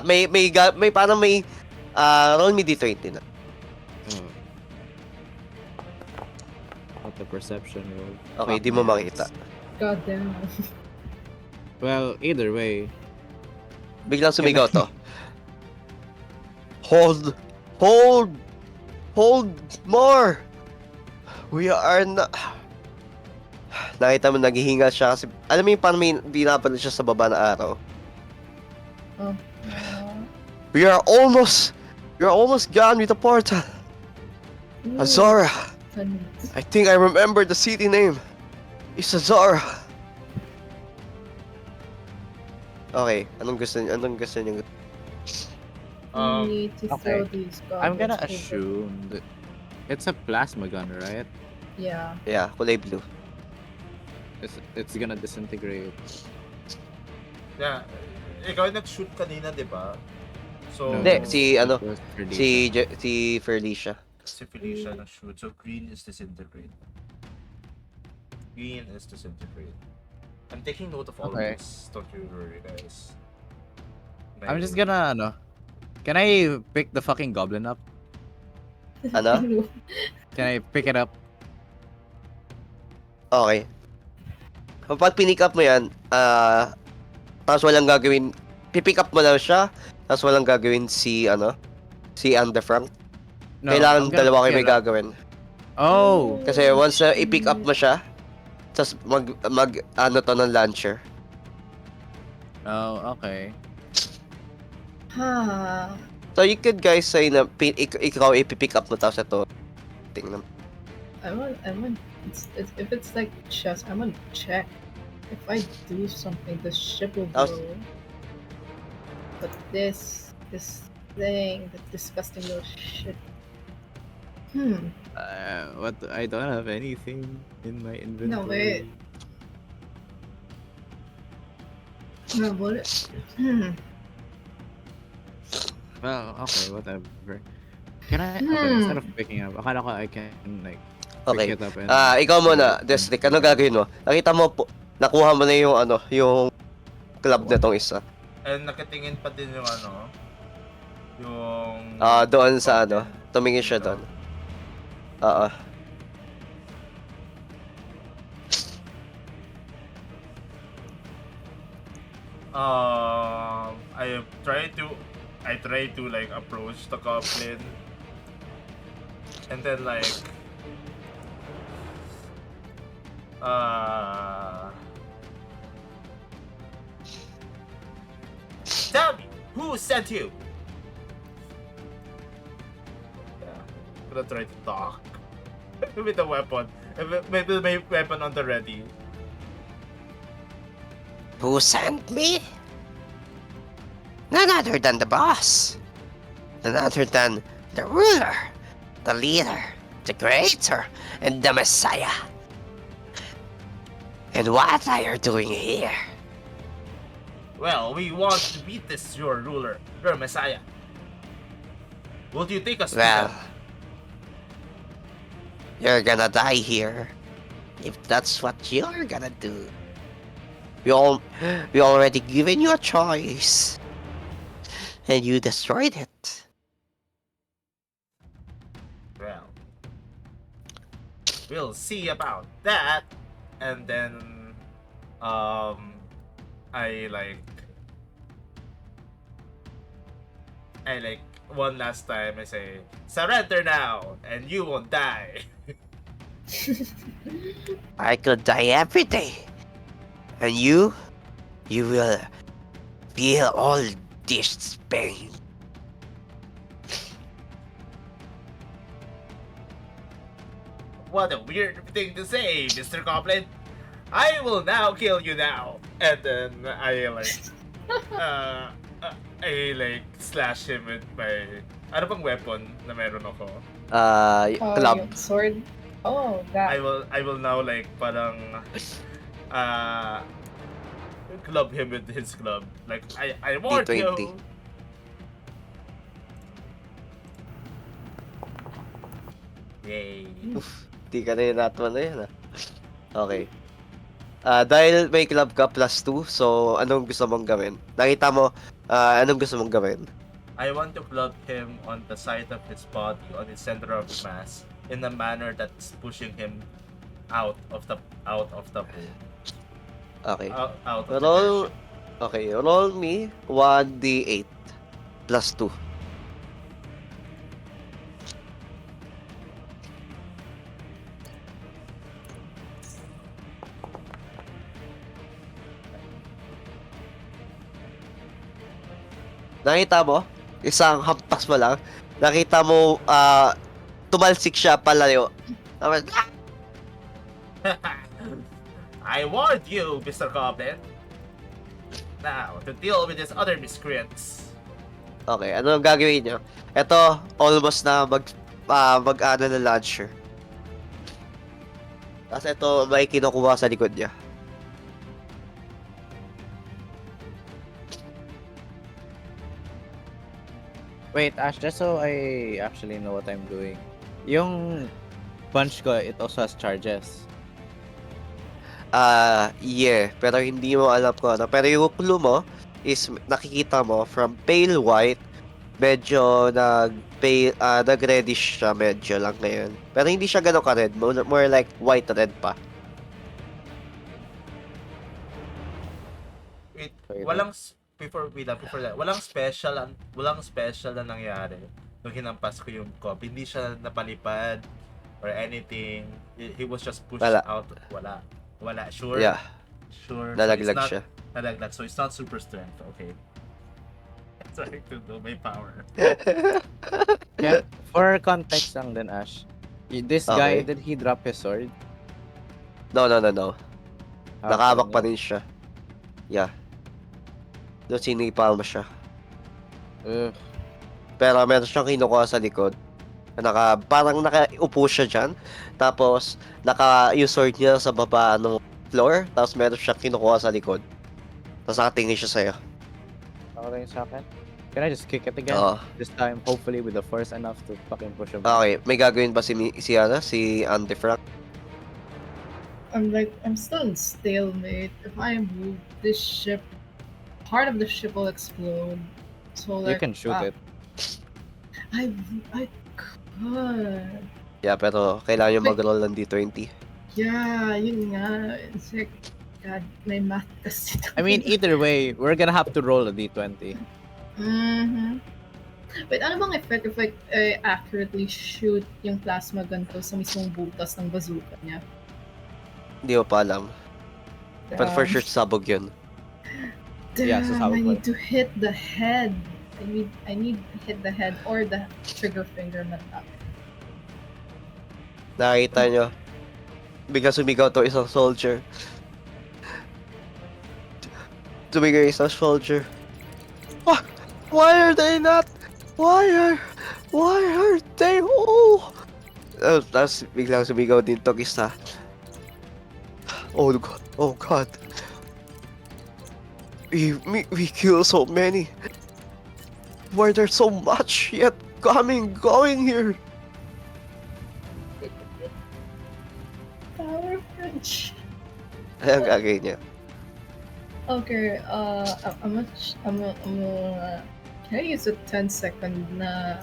May parang may roll me d20 na. What the perception roll? Okay, di mo makita. God damn. Well, either way. Biglang sumigaw to. Hold more. We are not. Nakita mo naghihinga siya kasi alam mo yung paano may binabaril siya sa baba na araw. Oh. We are almost gone with the portal. Azora, I think I remember the city name. It's Azora. Okay, anong gusto niyo? You Um, need to okay. throw these I'm gonna goblins over. assume that it's a plasma gun, right? Yeah. Yeah, kulay blue. It's gonna disintegrate. yeah. Ikaw yung nag-shoot kanina, di ba? So, Hindi, si it ano, was Felicia. si Felicia. si Felicia nag-shoot. So, green is disintegrate. Green is disintegrate. I'm taking note of all Okay. of this. Don't you worry, guys. I'm just gonna can I pick the fucking goblin up? Ano? Can I pick it up? Okay. Kapag pinick up mo yan, tapos walang gagawin, pipick up mo lang siya, tapos walang gagawin si Anne de Frank. No, Kailangan I'm gonna dalawa kayo pick may it up. gagawin. Oh, Kasi once na i-pick up mo siya, tapos mag ano to ng launcher. oh, okay. Ah. So you could guys say na ikaw ipipick up mo tapos ito. Tingnan. I want. If it's like chess, I want to check. If I do something, the ship will I'll- go. But this thing, that disgusting little shit. What? I don't have anything in my inventory. No, wait. No, what? Well, okay, whatever. Can I? Okay, instead of picking up, akala ko I can like Okay. pick it up and. Ikaw muna, Deslik, ano gagawin mo? Nakita mo po, nakuha mo na yung club na tong isa. And nakatingin pa din yung yung... Doon sa tumingin siya doon. Oo. I try to like approach the goblin. And then like... Tell me, who sent you? Yeah, I'm gonna try to talk with a weapon. Maybe my weapon on the ready. Who sent me? None other than the boss. None other than the ruler, the leader, the creator, and the messiah. And what are you doing here? Well, we want to beat this your ruler, your messiah. Will you take us to Well, them? you're gonna die here. If that's what you're gonna do. We already given you a choice. And you destroyed it. Well, we'll see about that. And then, I like one last time I say, surrender now, and you won't die. I could die every day. And you will feel all this pain. What a weird thing to say, Mr. Goblin. I will now kill you now. And then I slash him with my... Ano bang weapon na meron ako? Club. Yung sword. Oh, that. I will now like parang club him with his club. Like I warned D20. you. Yay. Di ka na natuwa na yan Okay. Dahil may club ka +2, so anong gusto mong gawin? Nakita mo, anong gusto mong gawin? I want to club him on the side of his body, on the center of mass, in a manner that's pushing him out of the pool. Okay. Out of the Roll, airship. okay, roll me 1d8 +2. Nakita mo? Isang hampas mo lang. Nakita mo, tumalsik siya palayo. Tapos, I warned you, Mr. Goblin. Now, to deal with these other miscreants. okay, ano ang gagawin niyo? Ito, almost na mag-ano na launcher. Tapos ito, may kinukuha sa likod niya. Wait, Ash, just so I actually know what I'm doing. Yung punch ko, it also has charges. Yeah, pero hindi mo alam ko ano. Pero yung clue mo is nakikita mo from pale white, medyo nag-reddish siya medyo lang ngayon. Pero hindi siya ganun ka-red, more like white-red pa. Wait, Okay, before that, walang special na nangyari nung hinampas ko yung cop. Hindi siya napalipad or anything. He was just pushed Wala. out. Wala. Sure. Yeah, Sure. nalaglag so it's siya. not, Nalaglag. So it's not super strength. Okay. Trying to do my power. Yeah, for context lang din, Ash. This guy, Okay. did he drop his sword? No. How Nakahawak pa come rin siya. Yeah. Doon sinipal mo siya. Ugh. Pero meron siyang kinukuha sa likod. Parang nakaupo siya dyan. Tapos, yung sword niya sa baba ng floor. Tapos meron siyang kinukuha sa likod. Tapos nakatingin siya sa'yo. Ako rin sa akin. Can I just kick it again? Oo. This time, hopefully with the force enough to fucking push him. Okay, may gagawin ba si Anti-Frank? I'm still in stalemate. If I move this ship, part of the ship will explode. So You like can shoot it. I could. Yeah, pero kailangan yung mag-roll ng D20. Yeah, yun nga. It's like, God, may math kasi. I mean, either way, we're gonna have to roll a d20. Mm-hmm. Wait, ano bang effect if like, I accurately shoot yung plasma gun ko sa mismong butas ng bazooka niya? Hindi mo pa alam. But for sure, sabog yun. Damn, Yeah, so I sabog need to hit the head. I need to hit the head or the trigger finger man lang. Nakita nyo. Bigla sumigaw to isang soldier. Sumigaw isang soldier. Why are they not? Why are they all? Tapos biglang sumigaw din to isa. Oh God, oh God. We kill so many. Why there's so much yet going here? Power punch. Ayan gagawin niya. Okay, can I use a 10-second na,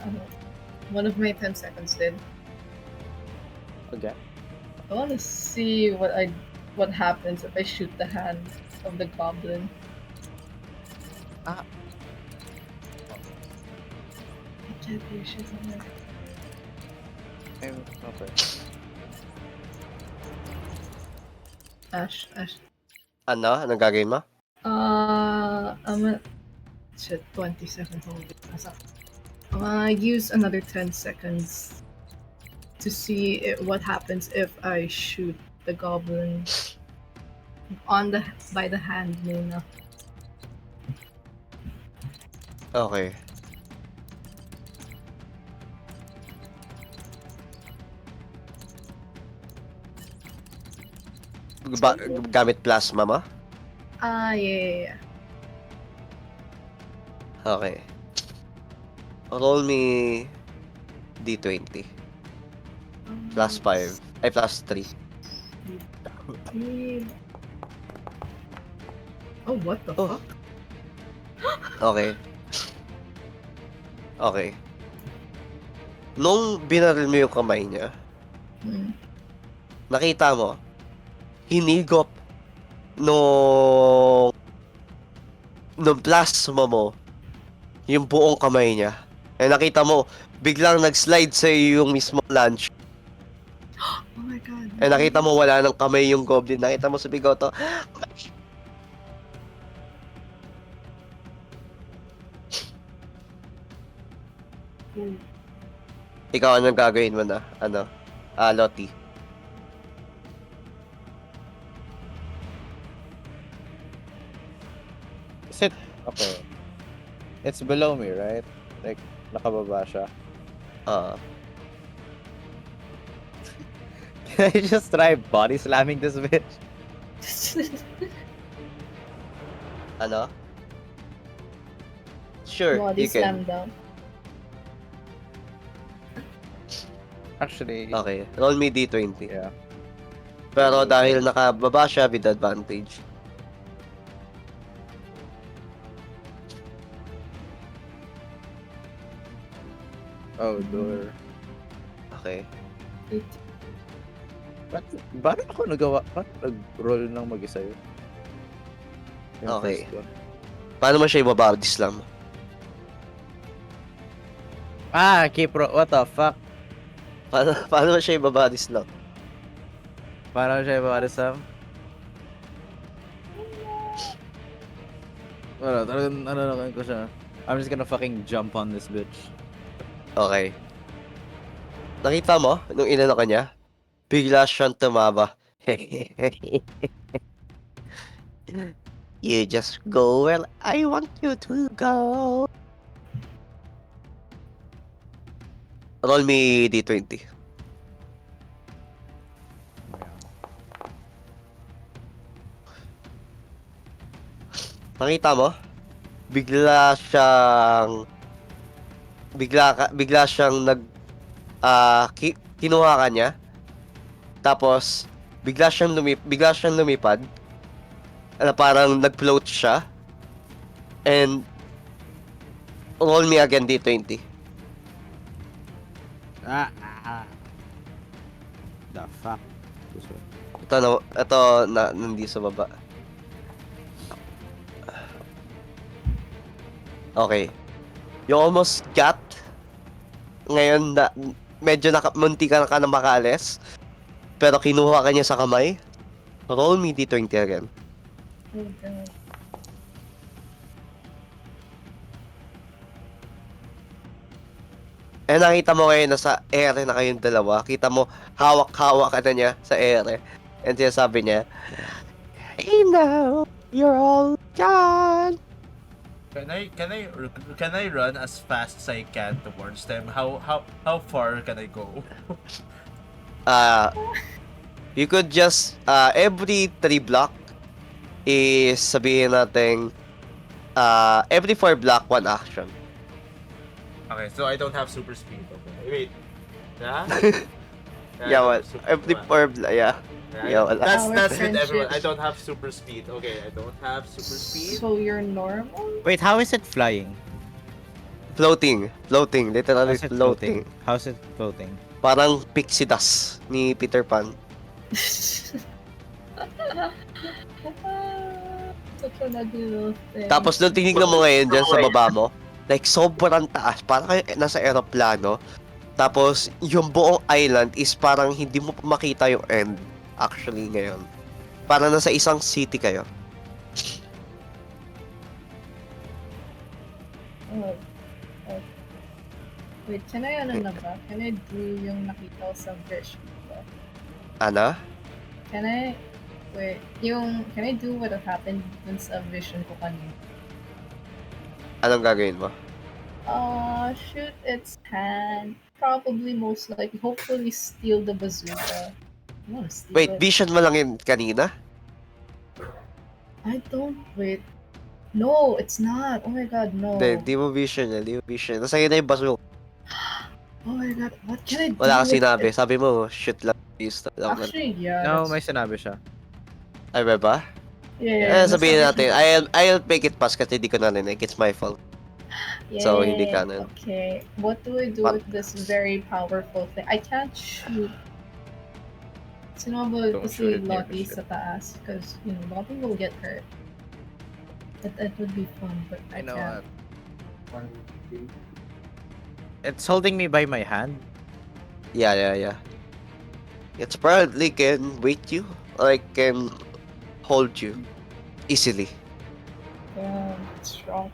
one of my 10 seconds did? Okay. I want to see what happens if I shoot the hand of the goblin. Ah. I can't do shit on there. Okay. Ash. Ano? Anong gagawin mo? Shit, 20 seconds hold it. Use another 10 seconds to see what happens if I shoot the goblin by the hand muna. Okay. Gamit plasma mo? Yeah. Okay. Roll me D20. Plus 5. Ay, plus 3. Oh, what the Oh. fuck? Okay. Okay. Nung binaril mo yung kamay niya, Hmm. nakita mo, hinigop nung plasma mo yung buong kamay niya. Eh nakita mo, biglang nag-slide sa yung mismo lunch. Oh my god. Eh nakita mo wala ng kamay yung goblin. Nakita mo sa bigoto. Ooh. Ikaw, anong gagawin mo na? Ano? Lottie. Is it? Okay. It's below me, right? Like, nakababa siya. Ah. Can I just try body slamming this bitch? Ano? Sure, Body you can. slam down. Actually, Okay, roll me D20. yeah. Pero dahil nakababa siya with advantage. Oh, door. Okay. Bakit ako nagawa? Bakit nag-roll ng mag-isa yun? Yung Okay. first one. Paano mo siya ibabody slam? Ah, what the fuck? Paano mo siya ibabody slam? Paano siya ibabari Sam? Wala, talagang ano ko siya. I'm just gonna fucking jump on this bitch. Okay. Nakita mo, nung inano ka niya, bigla siyang tumaba. You just go where I want you to go. Roll me D20. Nakita mo? Bigla siyang kinuha ka niya. Tapos bigla siyang lumipad. Na parang nag-float siya. And roll me again D20. The fuck? Ito nandi sa baba. Okay. You almost got. Ngayon na medyo munti ka na makaalis. Pero kinuha ka niya sa kamay. Roll me D20 again. Oh, God. Eh nakita mo ngayon nasa ere na kayong dalawa. Kita mo hawak-hawak ka na niya sa ere. And sinasabi niya, "Hey now, you're all gone." Can I run as fast as I can towards them? How far can I go? You could just every 3 block is sabihin natin every 4 block 1 action. Okay, so I don't have super speed. Okay. Wait. Yeah? Yeah, well, every 4 block, yeah. Yeah, wala. Our That's with everyone. friendship. I don't have super speed. Okay, I don't have super speed. So you're normal? Wait, how is it flying? Floating, literally How's it floating. How's it floating? Parang pixie dust ni Peter Pan. Such an ugly little thing. Tapos nung tinignan mo ngayon dyan sa baba mo, like sobrang taas, parang kayo nasa aeroplano. Tapos yung buong island is parang hindi mo pa makita yung end actually ngayon. Parang nasa isang city kayo. Oh. Oh. Wait, can I ano na ba? Can I do yung nakita ko sa vision ko? Ana? Can I do what happened dun sa vision ko kanina? Anong gagawin mo? Shoot its hand. Probably most likely. Hopefully steal the bazooka. I wanna steal Wait, it. vision mo lang yun kanina? I don't wait. No, it's not. Oh my god, no. Di mo vision yan, di mo vision. Nasa na yung bazooka. Oh my god, what can I do? Wala kang with sinabi. it? Sabi mo, shoot lang. Use lang. Actually, yeah. No, that's- may sinabi siya. Ay, ba? Yeah, Sabihin nasabi natin, siya. I'll make it pass kasi hindi ko narinig. It's my fault. So, hindi Yay, canon. Okay, what do I do What? with this very powerful thing? I can't shoot. Sinabot Don't ko shoot si it near the Lottie ship. sa taas because, you know, Lottie will get hurt. It would be fun, but I You know can't. what? It's holding me by my hand. Yeah. It's probably can weight you or it can hold you easily. Yeah, it's strong.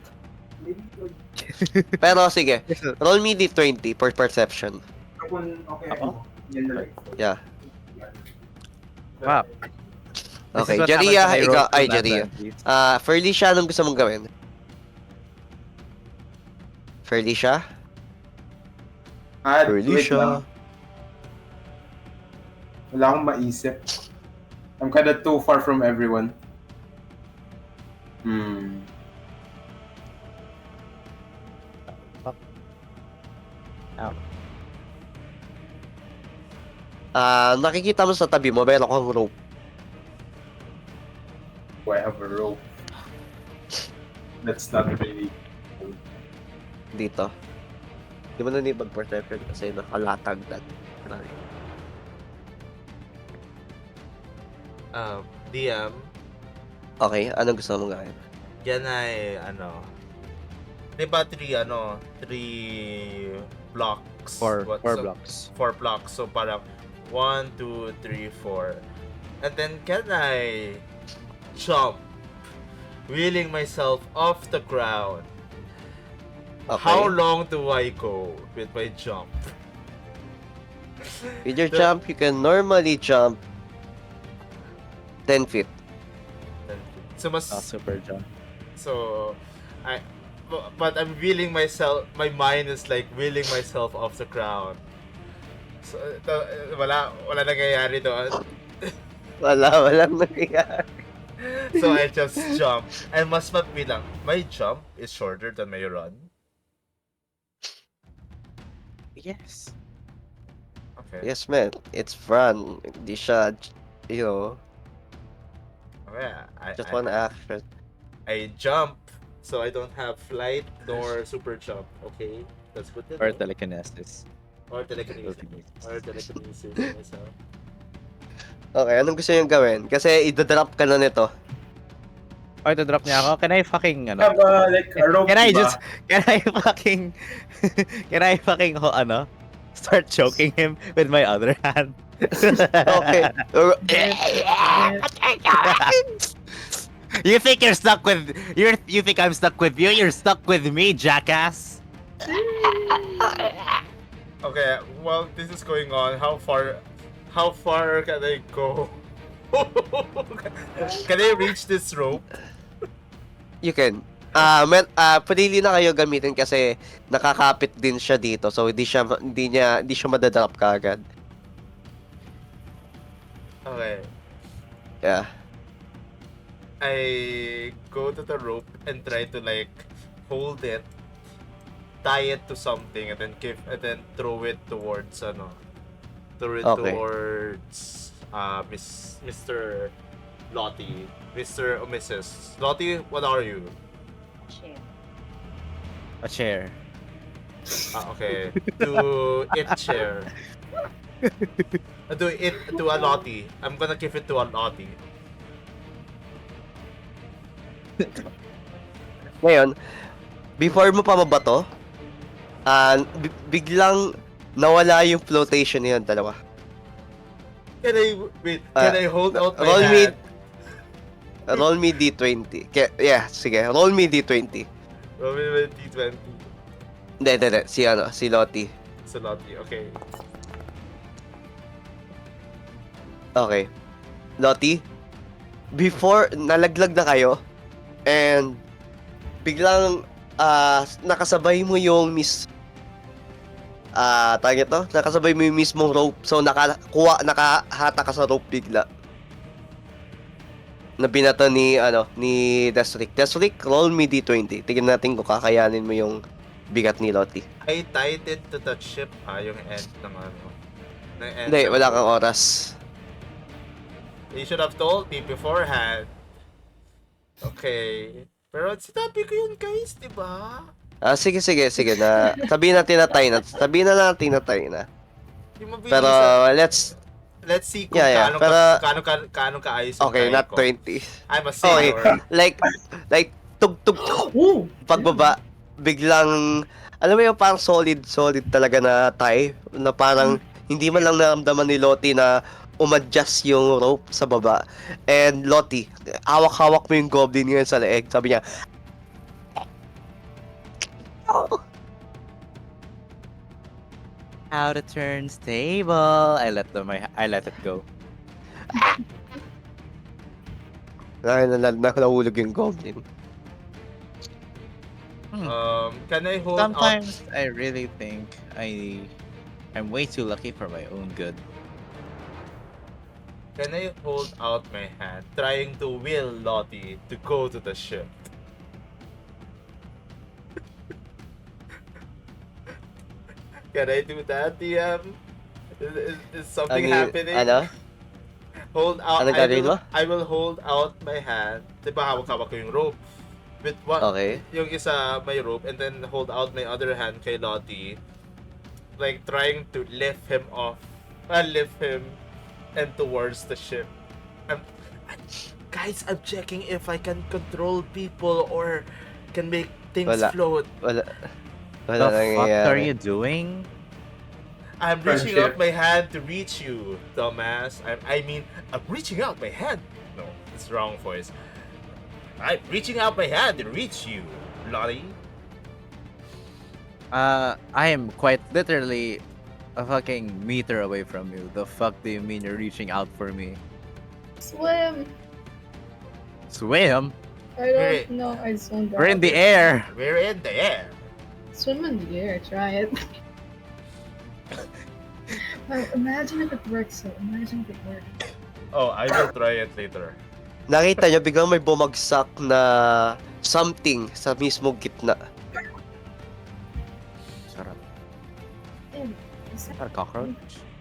Pero sige, roll me D20 for perception. Kung okay Ako? yan na lang. Yeah. Wow. This Okay, is what Jeria, happens when I ikaw, roll ay two Jeria. nat 20s. Felicia, anong gusto mong gawin? Felicia? Wait Felicia. lang. Wala akong maisip. I'm kinda too far from everyone. Nakikita mo sa tabi mo, meron kang rope. Do I have a rope? That's not really... Dito. Di mo na need mag-perception kasi nakalatag na. DM, Okay, anong gusto mong gawin? yan ay, di ba three blocks? Four So, blocks. 4 blocks. So parang 1, 2, 3, 4. And then can I jump, wheeling myself off the ground? Okay. How long do I go with my jump? With your jump, you can normally jump 10 feet. So mas Super jump. so but I'm wheeling myself, my mind is like wheeling myself off the ground. So wala nangyayari doon. Walang nangyayari. So I just jump. And mas mabilang, my jump is shorter than my run. Yes. Okay. Yes, man. It's fun. Hindi siya, you know, Okay. just one action. I jump, so I don't have flight nor super jump. Okay, that's good. Or telekinesis. Or telekinesis. Or telekinesis myself. Okay, anong gusto niyong gawin? Kasi idadrop ka na nito. Oh, ito drop niya ako. Can I fucking, Have like a rope, Can I diba? just, can I fucking, start choking him with my other hand? Okay. You think you're stuck with, you think I'm stuck with you? You're stuck with me, jackass. Okay, well, this is going on. How far can I go? Can I reach this rope? You can. Pili na kayo gamitin kasi nakakapit din siya dito. So hindi siya madadrop kaagad. Okay. Yeah. I go to the rope and try to like hold it, tie it to something, and then throw it towards Okay. towards Mr. Lottie, Mr. or Mrs. Lottie. What are you? A chair. Okay. To it chair. Do it to a Lottie. I'm gonna give it to a Lottie. Ngayon, before mo pa mabato, biglang nawala yung flotation niyon, dalawa. Can I wait? Can I hold out my roll me- hand? Roll me D20. Sige. Roll me D20. Roll me with D20. Hindi. Si Lottie. So Lottie. Okay. Okay. Lottie, before nalaglag na kayo, and biglang nakasabay mo yung nakasabay mo yung mismong rope. So nakahata ka sa rope bigla. Na binato ni Desrick. Desrick, roll me D20. Tingnan natin kung kakayanin mo yung bigat ni Lottie. I tied it to the ship yung end ng ng end. Hindi, wala kang oras. You should have told me beforehand. Okay. Pero sinabi ko yun guys, di ba? Sige na. Sabihin natin na tayo na. Yung mabilis Pero let's see kung Yeah, kaano kaayos yung okay, kaya not ko. 20. I'm a Okay, sailor. like tug pagbaba, biglang alam mo yung parang solid talaga na tie na parang hindi man lang naramdaman ni Lottie na umadjust yung rope sa baba. And Lottie, hawak-hawak mo yung goblin ngayon sa leeg. Sabi niya, How to turn stable. I let it go. Nahulog yung goblin. Can I hold out? Sometimes I really think I'm way too lucky for my own good. Can I hold out my hand, trying to will Lottie to go to the ship? Can I do that, DM? Is something happening? Ano? Hold out. Ano gagawin mo? I will hold out my hand. Diba hawak-hawak ko yung rope? With one, Okay. yung isa may rope, and then hold out my other hand kay Lottie. Like trying to lift him off. Lift him and towards the ship. Guys, I'm checking if I can control people or can make things Wala. float. Wala The fuck are nangyayari. you doing? I'm reaching Friendship. out my hand to reach you, dumbass. I'm reaching out my hand. No, it's wrong voice. I'm reaching out my hand to reach you, Lottie. I am quite literally a fucking meter away from you. The fuck do you mean you're reaching out for me? Swim. Swim? I Wait. don't know. I zoned out. We're in the air. We're in the air. Swim in the air. Try it. Imagine if it works. So imagine if it works. Oh, I will try it later. Nakita nyo, biglang may bumagsak na something sa mismong gitna. Shut up. Is that A cockroach?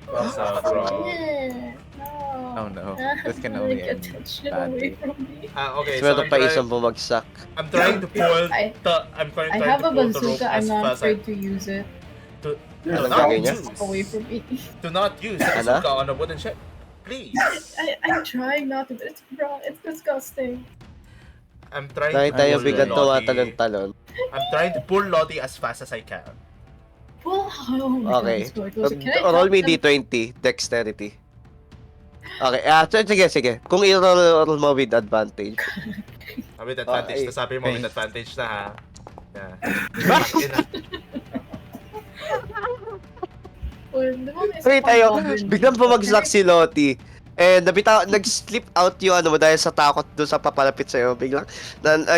That's a frog. Yeah. No. Oh no. This can only Like, end attention away badly. from me. Okay, so Sweldo I'm pa trying, isang bumagsak. I'm trying to pull. I I'm trying, I trying have to a pull the rope bazooka. I'm as not fast afraid to use it. to Yeah, not okay, yeah. use. Away from me. To not use the Ano? bazooka on a wooden ship, please. I'm trying not to, but it's wrong. It's disgusting. I'm trying Nakita to nyo, pull biglang Lottie. tumatalon-talon. I'm trying to pull Lottie as fast as I can. Well, oh my Okay. God, this boy. Can I Roll help me them? D20, dexterity. Okay, sige. Kung i-roll mo with advantage. With advantage, Okay. nasabi mo with Okay. advantage na ha. Yeah. Well, di ba may Wait, isa pang tayo. goblin Biglang dito? bumagsak si Lottie. And nag-slip out yung ano mo dahil sa takot doon sa papalapit sa'yo. Biglang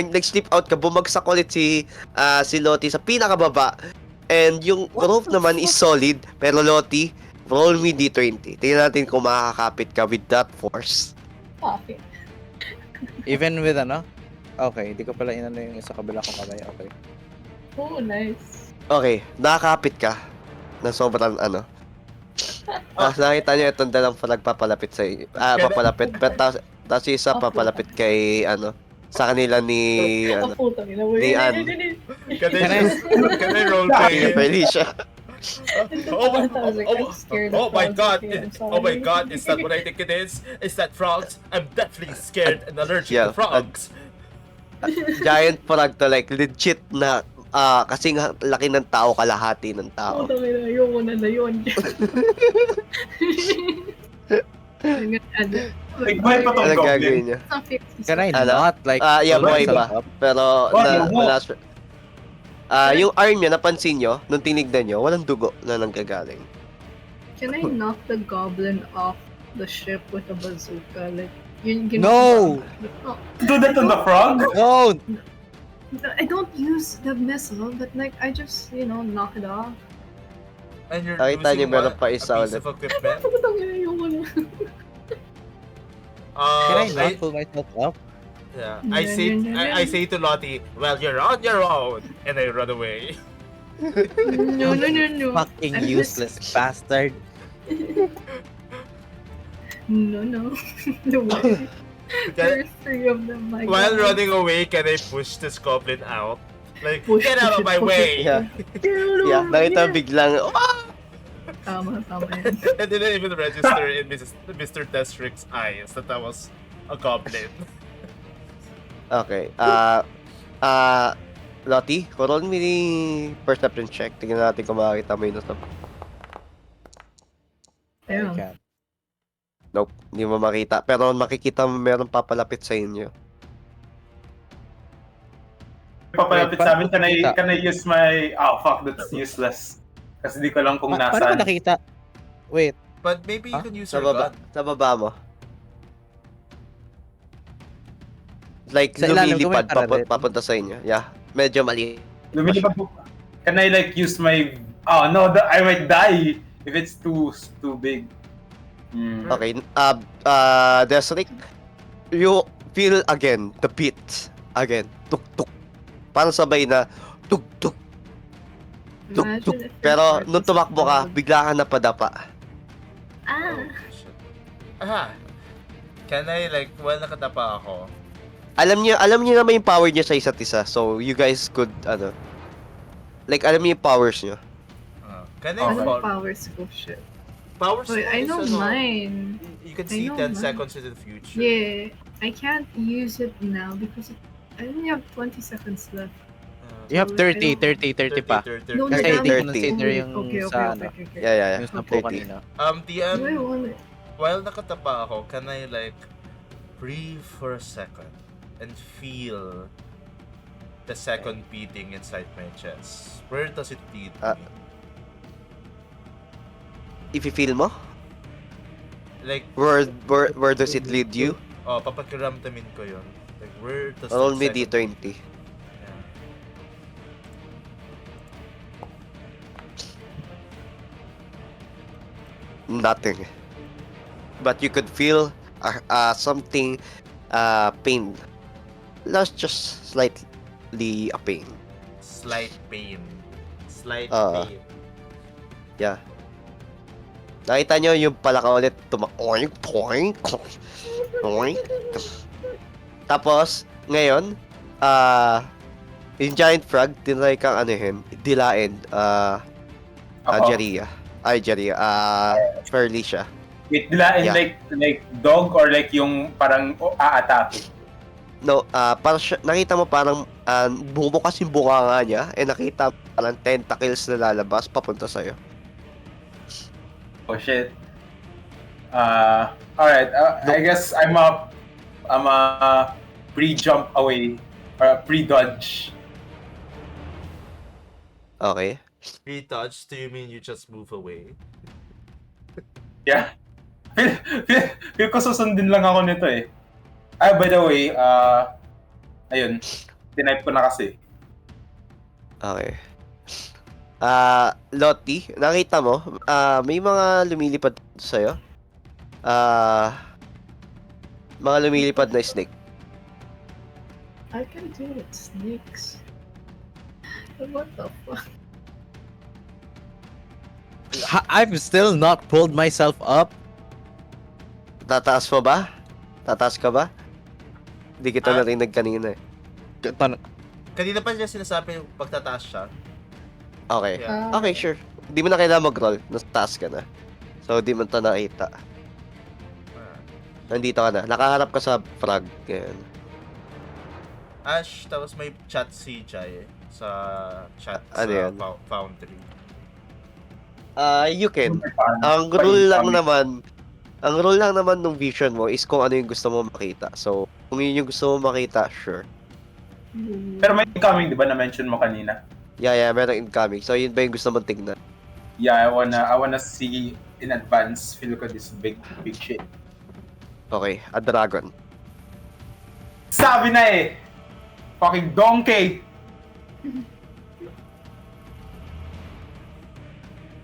nag-slip out ka, bumagsak ulit si Lottie sa pinakababa. And yung What rope the naman is solid. Pero Lottie, roll me D20. Tingnan natin kung makakapit ka with that force. Okay. Even with ano? Okay, di ko pala inano yung sa kabila kong kamay. Okay. Oh, nice. Okay, nakakapit ka na sobrang ano. Nakita niyo itong dalang nagpapalapit sa inyo. Papalapit. Tapos yung isa papalapit kay ano sa kanila ni Ang ano. puta nila. Ni Ann. Can I roll Ni play? Felicia. I'm scared of Oh my frogs, god! okay, I'm Oh my sorry. god! Is that what I think it is? Is that frogs? I'm definitely scared and allergic Yeah, to frogs. Giant frog to like legit na kasi nga laki ng tao, kalahati ng tao. Puta nila. Ayoko na yun. Nagbuhay pa tong Ano gagawin goblin. niya? Can I Ano? not like Yeah, pull buhay myself pa. up? Pero What? wala. Yung arm niya, napansin nyo, nung tinignan nyo, walang dugo na nanggagaling. Can I knock the goblin off the ship with a bazooka? Like, yun No! No, Do that on the frog? No! I don't use the missile, but like, I just, knock it off. And you're Nakita niyo, losing meron a pa isa piece ulit. of equipment. Putang ina, ayoko na. Can I not I, pull myself up? yeah, No, I say no, no, I no. say to Lottie, well, you're on your own, and I run away. No. Fucking I'm useless bastard. No. No way. Can, There's three of them, my while God. running away, can I push this goblin out? Like, Push, get out of my push way! it, Yeah. Get Yeah, over nakita here. biglang, Tama yan. It didn't even register in Mr. Destrick's eyes that I was a goblin. Okay. Lottie, roll me the perception check. Tingnan natin kung makakita mo yun. I Ayun. can't. Nope, hindi mo makita. Pero makikita mo meron papalapit sa inyo. papalapit Wait, sa amin, paano can I use my... Oh, fuck, that's useless. Kasi di ko lang kung Paano nasaan. ko nakita? Wait, But maybe you Huh? can use Sa your baba, gun. sa baba mo. Like, Sa ilalim ko may lumilipad parallel. papunta sa inyo. Yeah, medyo mali. Lumilipad po. Can I like use my... Oh, no, I might die if it's too big. Hmm. Okay, Desric, you feel again the beat. Again, tuk tuk. Parang sabay na tuk tuk tuk Imagine tuk. if your Pero heart nung was tumakbo ka, cold. bigla ka napadapa. Ah! Oh, shit. Aha. Can I like, well, nakatapa ako. Alam niyo naman yung power niya sa isa't isa. So you guys could like alam niyo yung powers niyo. Can I Oh, Anong fall? powers ko? Shit. Powers Wait, I is know ano, mine. You can I see know 10 mine. seconds into the future. Yeah, I can't use it now because I only have 20 seconds left. you have 30 pa. 30. No, Kasi no, hindi ko no. consider Okay, yung okay, sa okay. Yeah. yung 10 30. kanina. DM, Do I want it? while nakatapa ako, can I like breathe for a second and feel the second beating inside my chest? Where does it lead me? If you feel mo, Like, where does it lead you? papakiramdamin ko yun. Like, where does Roll that me second- D20. Yeah. Nothing. But you could feel something pain. That's just slightly a pain. Slight pain. Slight Ah. pain. Yeah. Nakita nyo yung palaka ulit oink, oink, oink. Tapos, ngayon, yung giant frog, tinry kang anuhin, dilain, Ako. Jeria. Ferlicia. Wait, dilain Yeah. like dog or like yung parang aatake? No, parang nakita mo parang bumukas yung bunganga niya, nakita mo parang tentacles na lalabas papunta sa'yo. Oh shit. Alright. I guess I'm a pre-jump away or a pre-dodge. Okay. Retouch, do you mean you just move away? Yeah. Feel ko susundin lang ako nito eh. By the way, ayun. Tinype ko na kasi. Okay. Lottie, nakita mo, may mga lumilipad sa'yo. Mga lumilipad na snake. I can do it, snakes. What the fuck? I've still not pulled myself up. Tataas mo ba? Tataas ka ba? Hindi kita narinig kanina eh. Kanina pa niya sinasabi yung pagtataas siya. Okay. Yeah. Okay, sure. Hindi mo na kailangan mag-roll. Nasa taas ka na. So, di mo ito nakita. Nandito ka na. Nakaharap ka sa frog. Ngayon. Ash, tapos may chat si Jai sa chat Ano sa yan? Foundry. You can. Ang rule lang naman ng vision mo is kung ano yung gusto mo makita. So, kung yun yung gusto mo makita, sure. Pero may incoming, di ba, na-mention mo kanina? Yeah, meron incoming. So, yun ba yung gusto mong tignan? Yeah, I wanna see in advance. Feel ko this big shit. Okay, a dragon. Sabi na eh! Fucking donkey!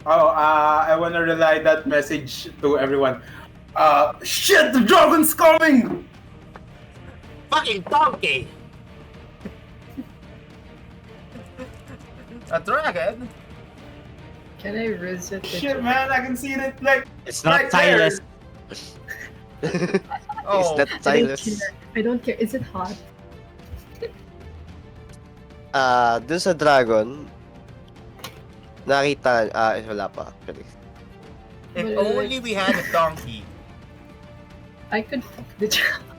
I wanna relay that message to everyone. Shit! The dragon's coming! Fucking donkey! A dragon? Can I reset the Shit, man, I can see it like It's right not Silas. Oh, Is that Silas? I don't care. Is it hot? Dun sa dragon, nakita, wala pa actually. if Well, only we had a donkey. I could fuck the dragon.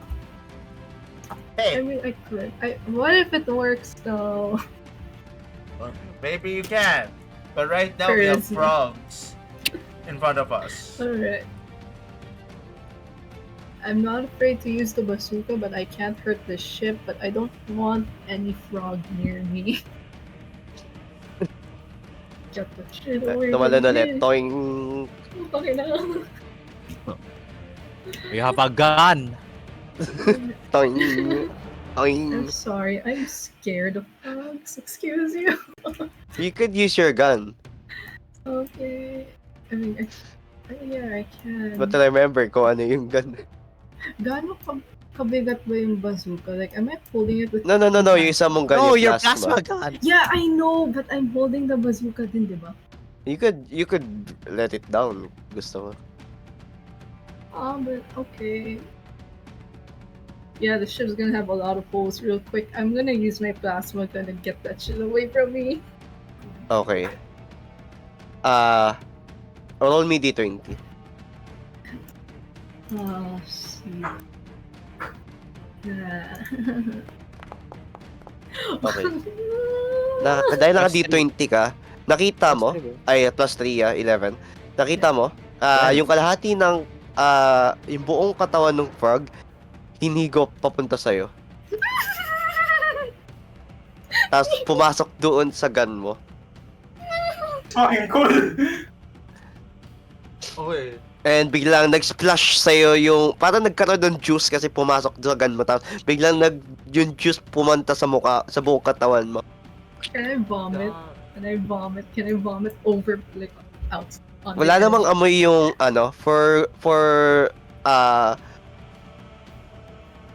I Hey, mean, I could. What if it works though? maybe you can. But right now we have Crazy. frogs in front of us. Alright. I'm not afraid to use the bazooka, but I can't hurt the ship. But I don't want any frog near me. Get the shit away Tumalon from ulit. me. Toing. Okay na. We have a gun! Toing. I'm Toing. sorry. I'm scared of frogs. Excuse you. You could use your gun. Okay. I mean, yeah, I can. But remember kung ano yung gun. Gaano kabigat ba yung bazooka? Like, am I holding it with... No. Yung isa mong gun, No, yung your plasma gun! Yeah, I know, but I'm holding the bazooka din, di ba? You could let it down. Gusto mo. But okay. Yeah, the ship's gonna have a lot of holes real quick. I'm gonna use my plasma gun and get that shit away from me. Okay. Roll me D20. Oh, shit. Yeah. Okay. Dahil naka D20 ka, nakita mo, ay plus 3 11. Nakita mo, yung kalahati ng yung buong katawan ng frog hinigop papunta sa'yo. Tapos pumasok doon sa gun mo. Fucking cool! Okay. And biglang nag-splash sa'yo yung, parang nagkaroon ng juice kasi pumasok sa gun mo. Tapos biglang yung juice pumunta sa mukha, sa buong katawan mo. Can I vomit? Can I vomit? Can I vomit over, like, out? On Wala my namang head? amoy yung,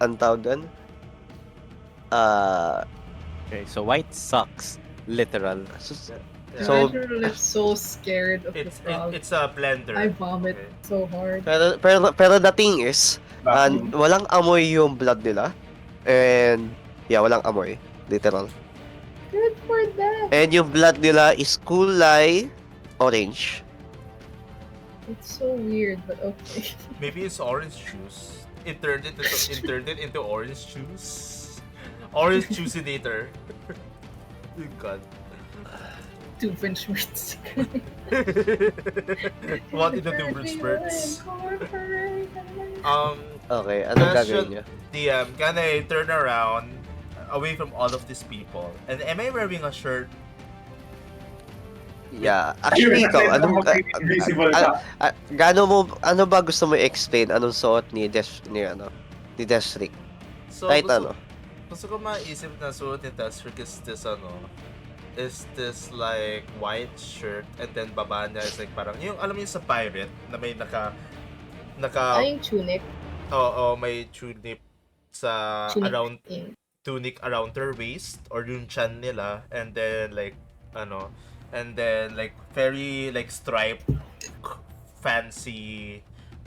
ang tawag doon? Okay, so white sucks. Literal. So- Imagine if so scared of the It's frog. it's a blender. I vomit Okay. so hard. pero the thing is, walang amoy yung blood nila. And, yeah, walang amoy. Literal. Good for them. And yung blood nila is kulay orange. It's so weird, but okay. Maybe it's orange juice. It turned it into orange juice. Orange juicinator. Oh God. Doofenshmirtz. What in the Doofenshmirtz? Okay, anong Question- gagawin niya? DM, can I turn around away from all of these people? And am I wearing a shirt? Yeah, actually ikaw, Invisible ka. ano ba gusto mo i-explain? Anong suot ni Desrick? So, Kahit gusto, ano. gusto ko maisip na suot ni Desrick is this like white shirt and then baba niya is like parang yung alam mo yung sa pirate na may naka Ay, yung tunic. may tunic sa Tunic around thing. tunic around their waist or yung chan nila and then like very like striped fancy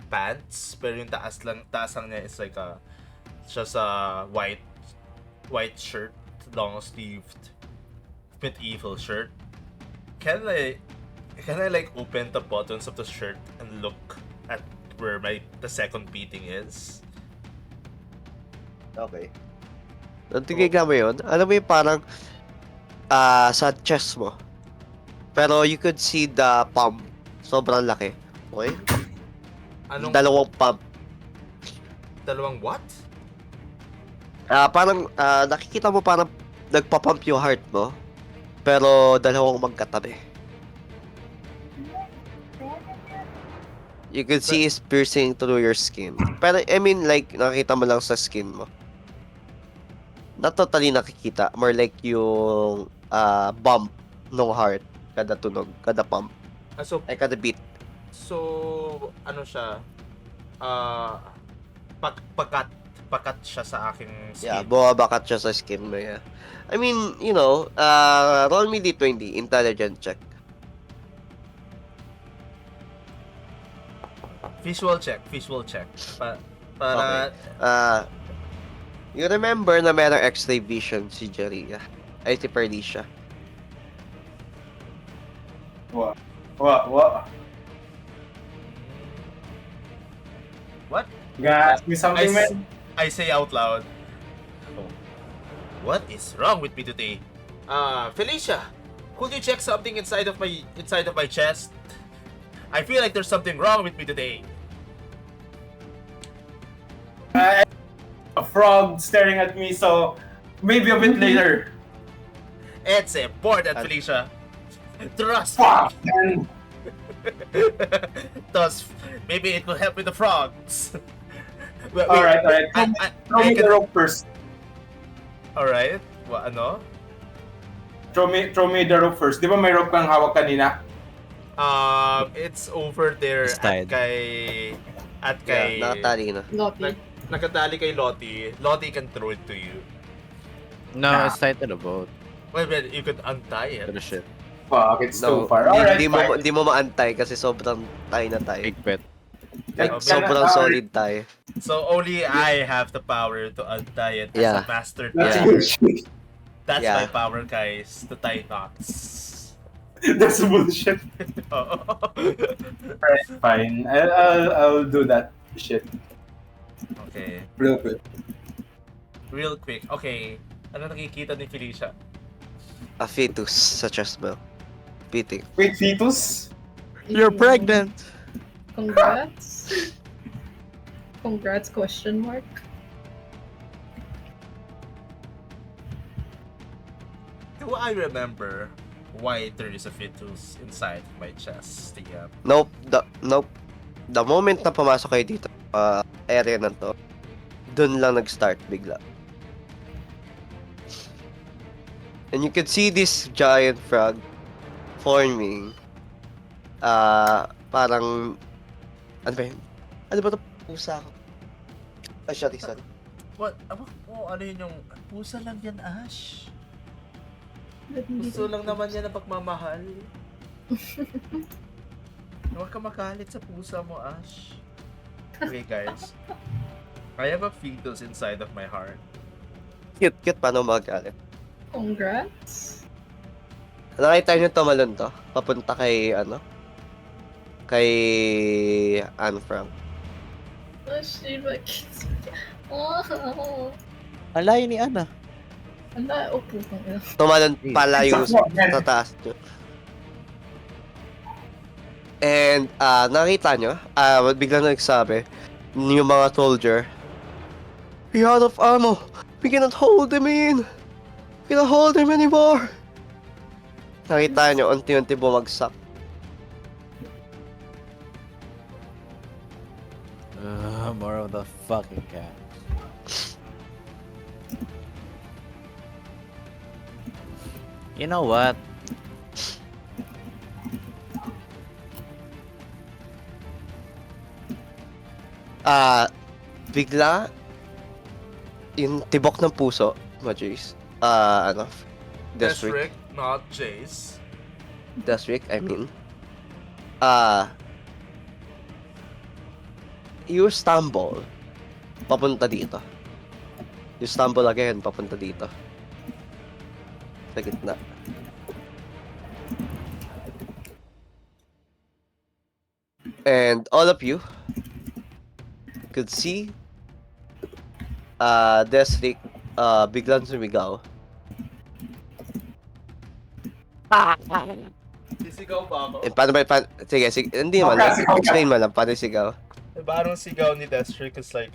pants pero yung taas lang niya is like just a white shirt, long sleeved medieval shirt. Can I like open the buttons of the shirt and look at where the second beating is? Okay. Nung tigignan mo yun, alam mo yung parang sa chest mo. Pero you could see the pump. Sobrang laki. Okay? Dalawang pump. Dalawang what? Parang nakikita mo parang nagpa-pump yung heart mo. Pero dalawang magkatabi. You could see it's piercing through your skin. Pero I mean like nakikita mo lang sa skin mo. Not totally nakikita. More like yung bump ng heart. Kada tunog, kada pump. So Ay kada beat. so ano siya? Pakat siya sa aking skin. Yeah, bumabakat siya sa skin mo. Yeah. I mean, you know, roll me D20, intelligent check. Visual check. Para You remember na merong X-ray vision si Jeria. Ay, si Perlicia. What? What? You gonna ask me something, man? I say out loud. Oh. What is wrong with me today? Felicia, could you check something inside of my chest? I feel like there's something wrong with me today. A frog staring at me, so maybe a bit later. It's important, Felicia. Trust Fuck, me. man. Thus, maybe it will help with the frogs. Wait, Alright. Throw I me the can... rope first. Alright. Ano? Throw me the rope first. Di ba may rope kang hawak kanina? It's over there It's at tied. kay... Yeah, nakatali na. Lottie. Nakatali kay Lottie. Lottie can throw it to you. No, Yeah. it's tied to the boat. Well, you could untie it. Pero shit. Fuck, it's too No, far. Alright, fine. di mo maantay kasi sobrang tayo na tayo. Big bet. Like, Oh, sobrang alright. solid tayo. So only I have the power to untie it as Yeah. a master That's tier. bullshit. That's Yeah. my power, guys. To tie knots. That's bullshit. Alright, fine. I'll do that shit Okay. real quick. Real quick. Okay. Ano nakikita ni Felicia? A fetus such as well. Beating. Wait, fetus? You're pregnant! Congrats. Congrats, question mark. Do I remember why there is a fetus inside my chest? Yeah. Nope. The moment na pumasok kayo dito, area na to, dun lang nag-start bigla. And you can see this giant frog forming. Parang... Ano ba yun? Ano ba ito? Pusa ako. Ay, sorry. What? Ano yun yung... Pusa lang yan, Ash. Ba't hindi Gusto lang naman yan ang pagmamahal. Huwag ka makalit sa pusa mo, Ash. Okay, guys. I have a fetus inside of my heart. Cute. Paano magalit? Congrats. Nakita niyo tumalon to? Papunta kay, Kay Anne Frank. Oh, shit, my kids. Oh, Alayo ni Ana. ala, upo kang ina. Tumalon palayo It's a frog, man. sa taas niyo. And, nakita nyo, biglang nagsabi, yung mga soldier, "We're out of ammo! We cannot hold him in! We cannot hold him anymore!" Nakita nyo, unti-unti bumagsak. More of the fucking cat. You know what? Bigla, yung tibok ng puso, Majis, Desrick, Desrick, not Jace. I mean, you stumble, papunta dito. You stumble again, papunta dito. Sa gitna. And all of you could see Desrick biglang sumigaw. Sisigaw ba ako? Paano ba, sige, hindi man, explain mo lang, paano sigaw? Parang sigaw ni Desrick is like,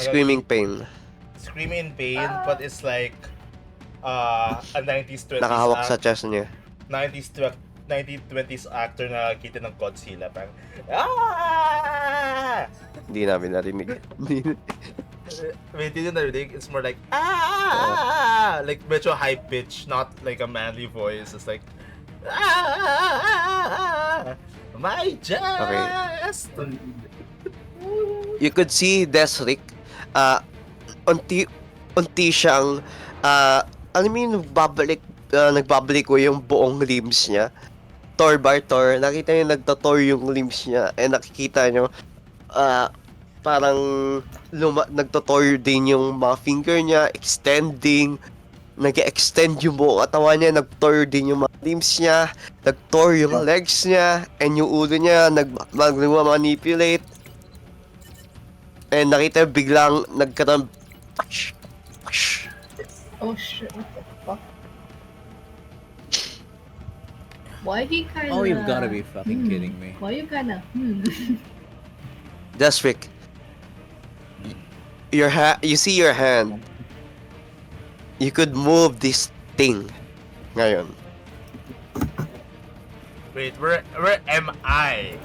Screaming pain. Screaming in pain, but it's like, a 90s, 20s, Nakahawak sa chest niya. 1920s actor na kita ng Godzilla. Parang, ah! Hindi namin narinig. Wait, did you narinig? It's more like, ah! Like, medyo high pitch, not like a manly voice. It's like, ah! My chest! You could see Desrick, unti siyang, alam mo yung nagbabalik ko yung buong limbs niya. Tor by tor, nakita niyo nagtator yung limbs niya, and nakikita niyo, parang nagtator din yung mga finger niya, extending, nag-extend yung buong katawan niya, nag-tor din yung mga limbs niya, nag-tor yung legs niya, and yung ulo niya, nag-manipulate. And nakita biglang nagkaroon, Oh shit, what the fuck? Why he kinda... Oh, you've gotta be fucking kidding me. Why you kinda... Desrick, you see your hand. You could move this thing. Ngayon. Wait, where am I?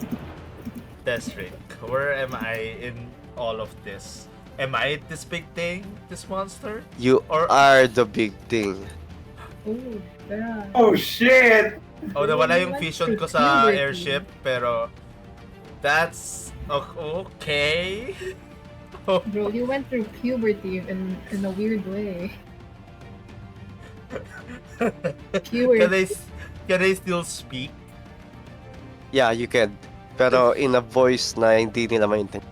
Desric, where am I in all of this? Am I this big thing? This monster? You Or- are the big thing. Oh, yeah. Oh shit! Oh, nawala yung Went vision through ko sa puberty. airship, pero that's okay. Oh, Bro, you went through puberty in a weird way. can I still speak? Yeah, you can. Pero in a voice na hindi nila maintindihan.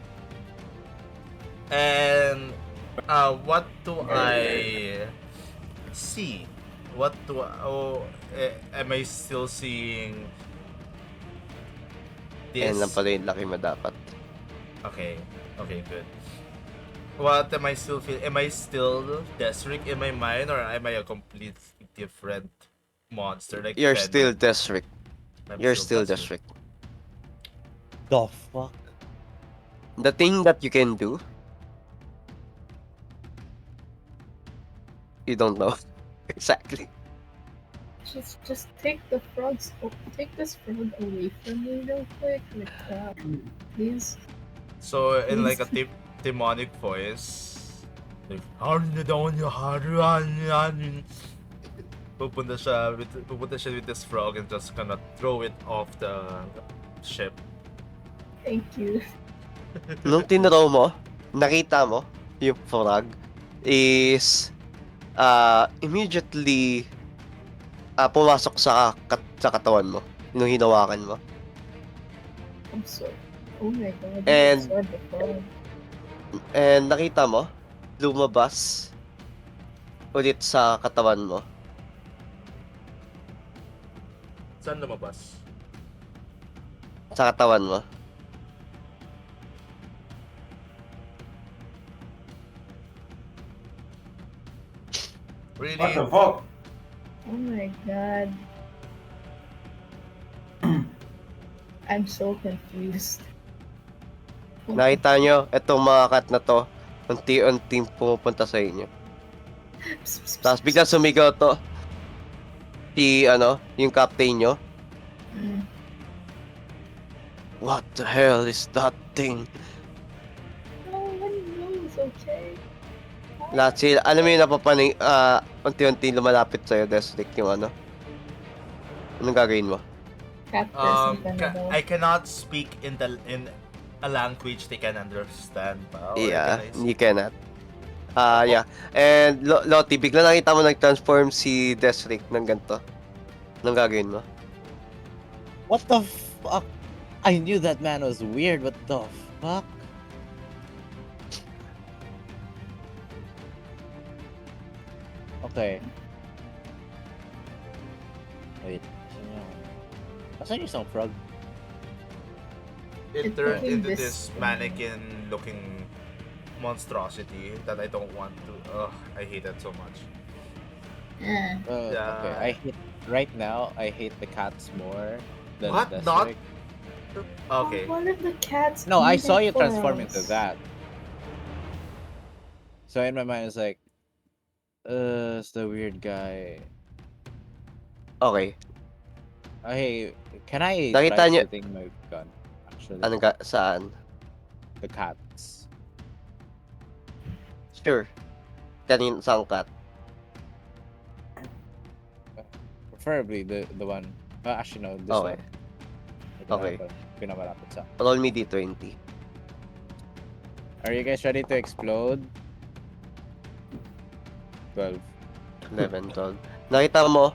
And what do I see? What do am I still seeing this? Yan lang pala yung laki mo dapat. Okay, good. What am I still feel? Am I still Desric in my mind, or am I a completely different monster? Like You're Fenrir? still Desric. I'm You're still Desric. The fuck? The thing that you can do, you don't know exactly. Just take the frogs. Take this frog away from me real quick, like that, please. So in like a demonic voice, like pupunta siya with this frog and just gonna throw it off the ship. Thank you. Nung tinraw mo, nakita mo yung frog is immediately pumasok sa katawan mo nung hinawakan mo. I'm sorry. Oh my god. And- You absorbed the frog. And nakita mo, lumabas ulit sa katawan mo. Saan lumabas? Sa katawan mo. Really? What the fuck? Oh my god. I'm so confused. Nakita nyo, itong mga cat na to, unti-unting pumupunta sa inyo. Tapos bigla sumigaw to. Yung captain nyo. Mm. What the hell is that thing? No one knows, okay? Lahat sila, alam mo yung unti-unti lumalapit sa'yo, Desric, yung ano. Anong gagawin mo? Cat person ka na daw. I cannot speak in a language they can understand. Or Yeah, can I you cannot. Yeah. And Lottie, bigla nakita mo nag-transform si Desric ng ganito. Anong gagawin mo? What the fuck? I knew that man was weird. What the fuck? Okay. Wait. Asan yung isang frog? It It turned became into this this mannequin-looking monstrosity that I don't want to. Ugh, I hate it so much. Ah. Yeah. Okay. Right now. I hate the cats more than What? the Not- Desric. Okay. One of the cats. No, I eat saw it you for transform into us. that. So in my mind, it's like, it's the weird guy. Okay. Hey, can I Nakita try niyo- shooting my gun? Actually, Saan? the cats. Sure. Kanin saan cat? Preferably the one. Actually, no. This Okay. one. Okay. Pinamalapit sa. Roll me D20. Are you guys ready to explode? 12. 11, 12. Nakita mo,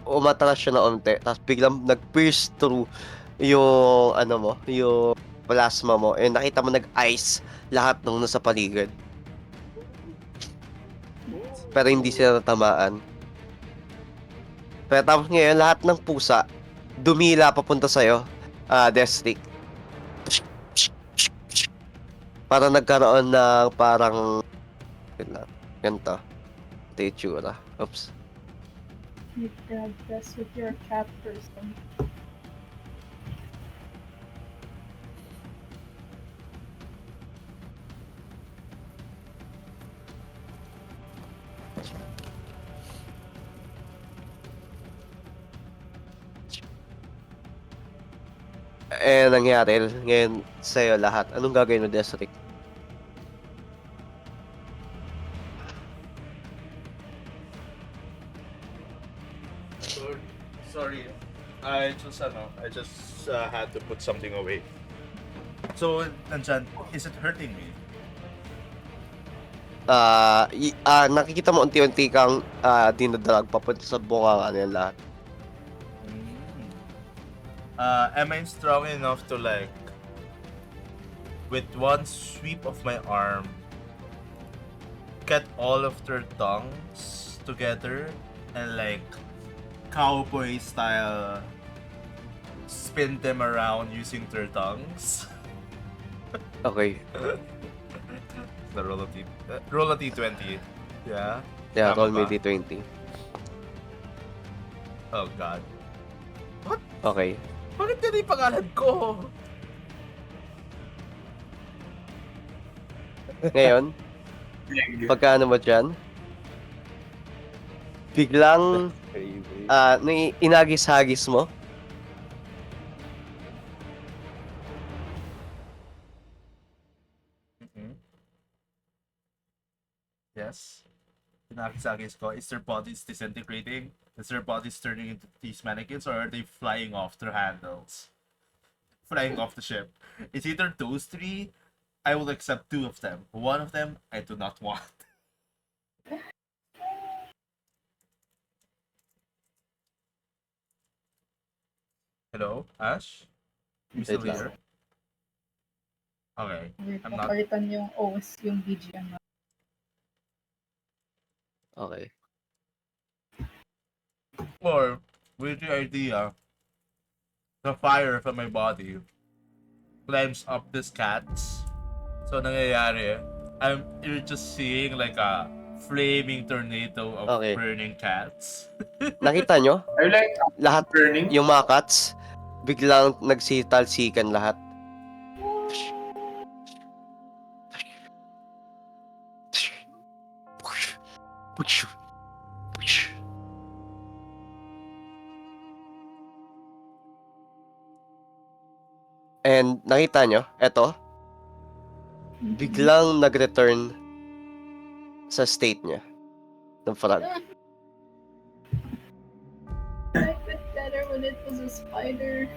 umatras siya na unti, tapos biglang nag-pierce through yung, yung plasma mo, and nakita mo nag-ice lahat ng nasa paligid. Pero hindi sila natamaan. Pero tapos ngayon, lahat ng pusa, dumila papunta sa'yo, Desric. Para nagkaroon ng parang, ganito. Ito yung tsura. Oops. You can guess if you're a cat person. Nangyari ngayon sa'yo lahat. Anong gagawin mo, Desric? Sorry. I just had to put something away. So, nandyan, is it hurting me? Nakikita mo unti-unti kang dinadrag papunta sa bunganga nila lahat. Mm. Am I strong enough to like, with one sweep of my arm, get all of their tongues together and like cowboy style spin them around using their tongues? Okay. The roll a D20. Yeah. Yeah, Tama roll me ba? D20. Oh god. Okay. Bakit yan yung pangalan ko? Ngayon, pagkaano mo dyan, biglang nung inagis-hagis mo, Mhm. Yes. Pinakisagis ko. Is their bodies disintegrating? Is their bodies turning into these mannequins, or are they flying off their handles? Flying off the ship. It's either those three. I will accept two of them. One of them I do not want. Hello, Ash? You still Wait lang. here? Okay. Wait, I'm not- papalitan yung OS, yung BGM. okay. Or, with the idea, the fire from my body climbs up these cats. So, nangyayari, you're just seeing like a flaming tornado of Okay. burning cats. Nakita nyo? Are you like Lahat, burning? yung mga cats, biglang nagsitalsikan lahat. And nakita nyo, eto, biglang nag-return sa state niya ng frog. I liked it better when it was a spider.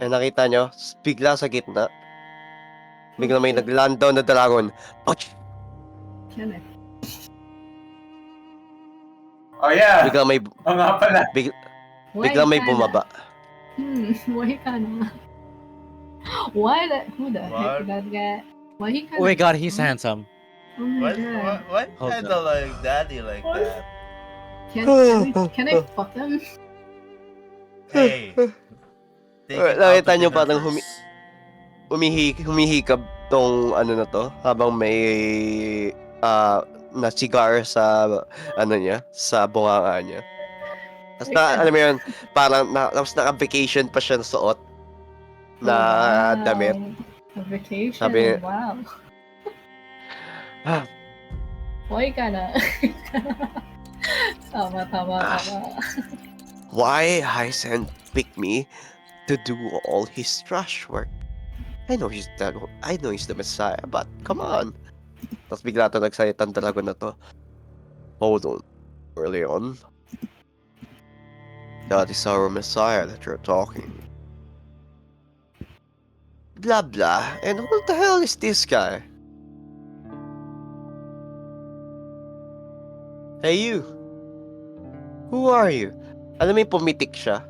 And nakita nyo, bigla sa gitna, biglang may nag-land down na dragon. Ouch! Can it? Oh yeah! Biglang may, Oo nga pala. biglang may bumaba. Why kinda? Why that? Who the What? heck that guy? Why he kinda? Oh my god, he's handsome. Oh my What? god. What Hold kind of like daddy like What? that? Can I fuck him? Hey. Nakita nyo parang humihikab tong ano na to habang may na cigar sa ano niya, sa bunganga niya. Tapos alam mo yun, parang tapos naka-vacation pa siya suot na Wow. damit. A vacation. Sabi- Wow. Ah. Why kinda? Tama. Why Hyacin picked me to do all his trash work? I know he's the Messiah, but come on. Tapos bigla to nagsalita ang dragon na to. Hold on. Early on. That is our Messiah that you're talking. Blah blah. And who the hell is this guy? Hey you. Who are you? Alam mo yung pumitik siya.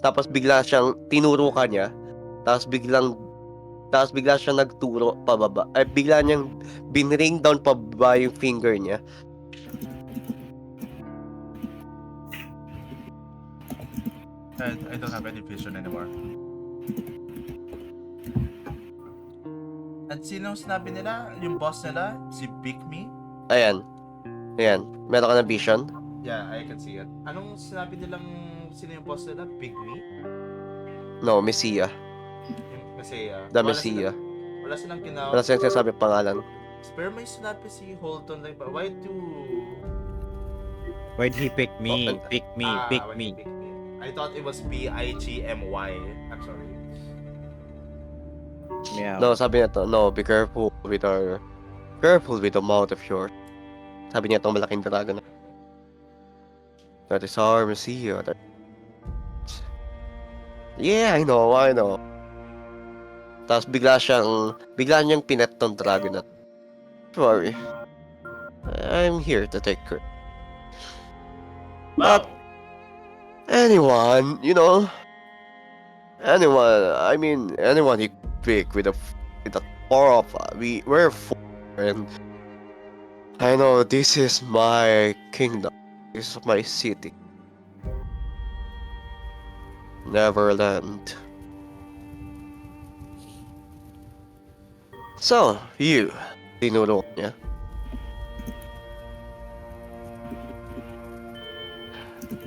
Tapos bigla siyang tinuro ka niya. Tapos bigla siyang nagturo pababa. Ay bigla niyang binring down pababa yung finger niya. I don't have any vision anymore. At sino sinabi nila? Yung boss nila? Si Big Me? Ayan. Ayan. Meron ka ng vision? Yeah, I can see it. Anong sinabi nilang sino yung boss nila? Pygmy? No, Messiah. Yung Messiah. The Messiah. Wala silang Wala ginawa. siyang sinasabi pangalan. Pero may sinabi si Holton like, why to... Why'd he pick me? Oh, Pick me, pick why me. to pick me? I thought it was Pigmy. I'm sorry. Yeah. No, sabi niya to, no, be careful with the mouth of yours. Sabi niya itong malaking dragon. That is our Messiah. Yeah, I know. Tapos bigla niyang pinet tong dragon na. Don't worry. I'm here to take care. But anyone he pick with a four of we're four, and I know this is my kingdom. This is my city. Neverland. So, you, tinuro niya.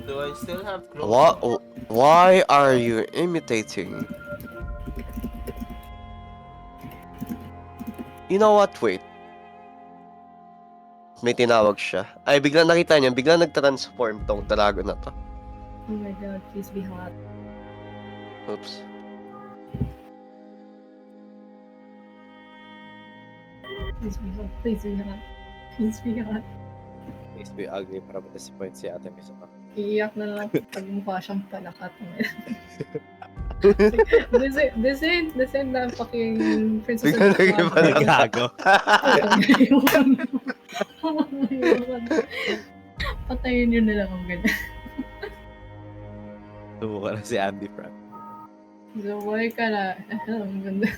Do I still have clothes? Why are you imitating? You know what? Wait. May tinawag siya. Ay, biglang nakita niya, biglang nag-transform tong dragon na to. Oh my god, please be hot. Oops. Please be hot. Please be hot. Please be hot. Please be ugly para ma-disappoint si Ate Mizuka. Iiyak na lang pag mukha siyang palakat. This ain't na fucking Princess Biglang of naging palakat. Gago. Patayin yun na lang ang ganyan. Tumuka na si Andy Frank. So, boy ka na. Ang ganda.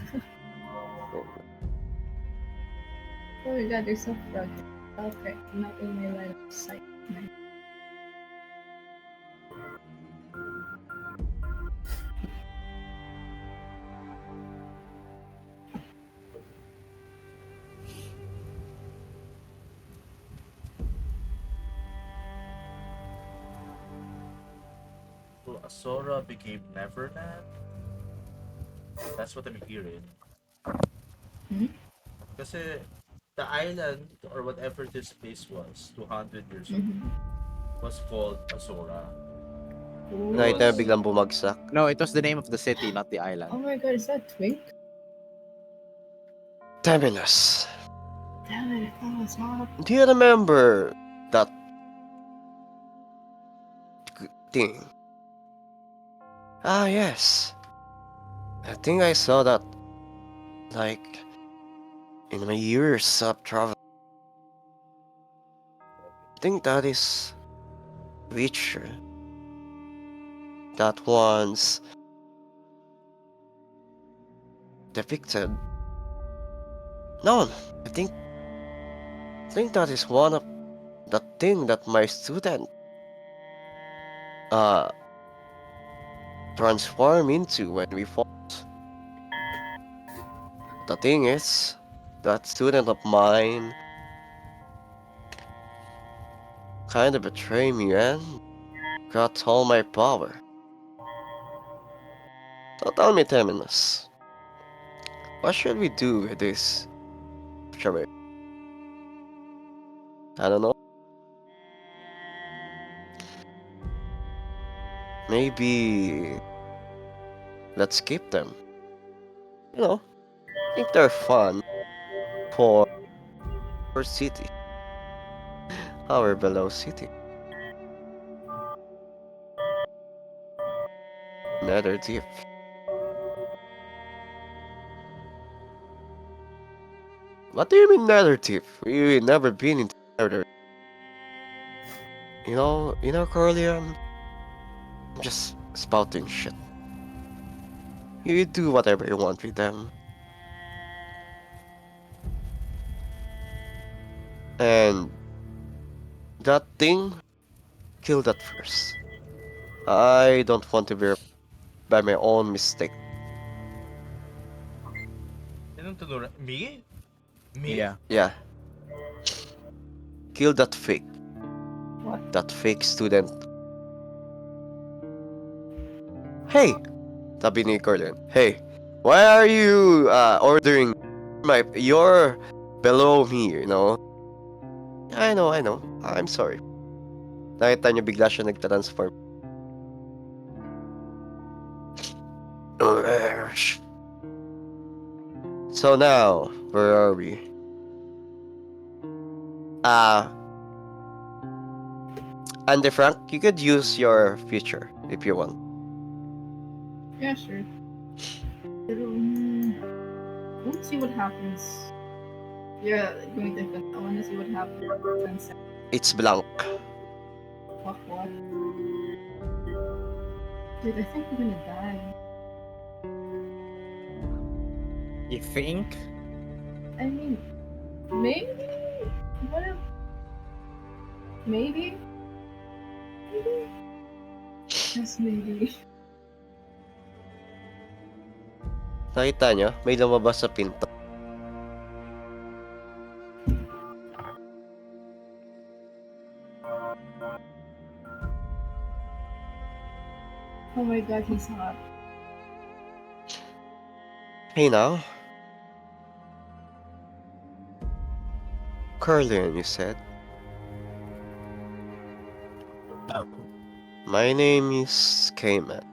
Oh my god, you're so fragile. Okay, not in my line of sight. So Asura became Neverland? That's what I'm hearing. Hmm? Kasi the island or whatever this place was 200 years ago Mhm. was called Asura. Nakita niya biglang bumagsak. No, it was the name of the city, not the Oh island. my god, is that Twink? Terminus. Damn it, that was hot. Do you remember that thing? Ah, yes. I think I saw that, like, in my years of travel. I think that is Witcher. That once depicted. No, I think that is one of the thing that my student transform into when we fought. The thing is, that student of mine kind of betrayed me and got all my power. So tell me, Terminus, what should we do with this? Shall we? I don't know. Maybe let's keep them. I think they're fun for city. Our below city. Nether deep. What do you mean Nether deep? We've never been into Nether. Corleone, I'm just spouting shit. You do whatever you want with them. And that thing, kill that first. I don't want to be by my own mistake. Sinong tinuro? Me? Me? Yeah. Yeah. Kill that fake. What? that fake student. Hey! Sabi ni Corleone. Hey, why are you ordering you're below me, you know? I know. I'm sorry. Nakita niyo bigla siya nag-transform. So now, where are we? Andy Frank, you could use your future if you want. Yeah, sure. Pero, we'll see what happens. Yeah, going to I wanna see what happens. It's blank. What? Dude, I think we're gonna die. You think? I mean, maybe? What if... Maybe? Maybe? Yes, maybe. Nakita niyo? May lumabas sa pinto. Oh my god, he's hot. Hey now. Corleone, you said? My name is Cayman.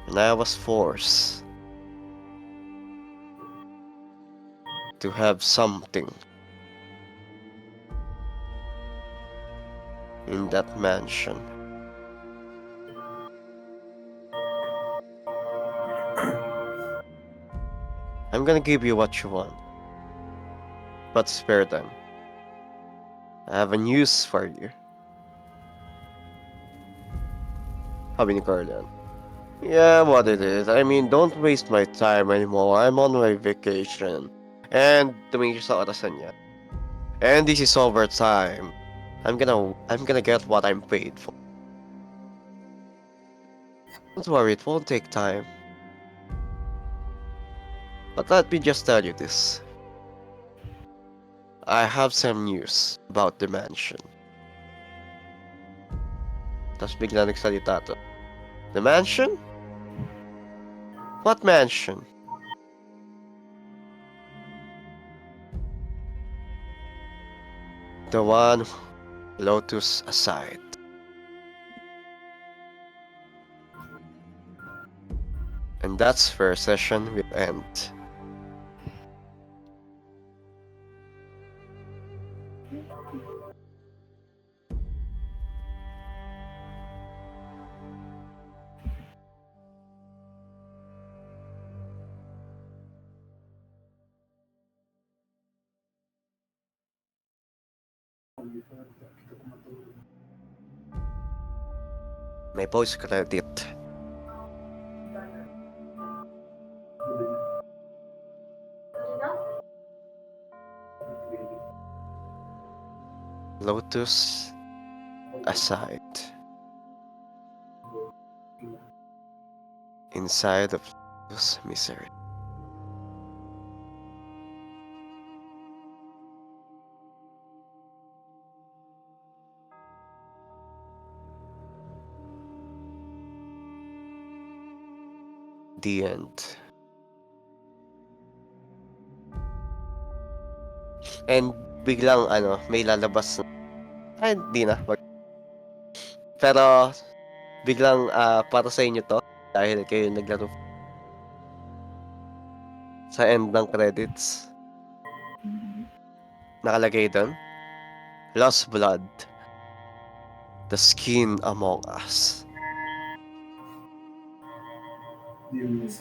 And I was forced to have something in that mansion. I'm gonna give you what you want, but spare them. I have a news for you. Sabi ni Corleone. Yeah, what it is. I mean, don't waste my time anymore. I'm on my vacation. And tumingin siya sa orasan niya. And this is overtime. I'm gonna get what I'm paid for. Don't worry, it won't take time. But let me just tell you this. I have some news about the mansion. Tapos bigla nagsalita to. The mansion? What mansion? The one Lotus aside. And that's where session will end. May post-credit. Lotus aside. Inside of Lotus misery. The end. And biglang may lalabas na. Ay, di na. Pero biglang para sa inyo to dahil kayo naglaro sa end ng credits. Nakalagay doon, Lost Blood, The Skin Among Us. That's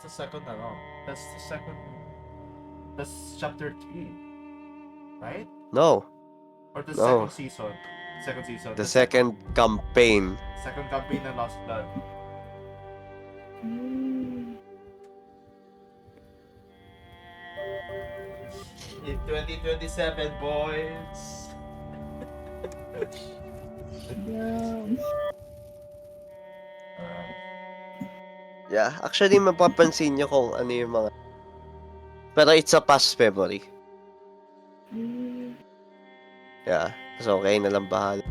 the second that's chapter 3. Right? No, Or the No. second season. Second season. the second campaign. Second campaign ng Lost Blood. In 2027, boys. Yeah. Yeah, actually mapapansin nyo kung ano yung mga. Pero it's a past memory. Mm, Yeah. So, okay na lang bahala.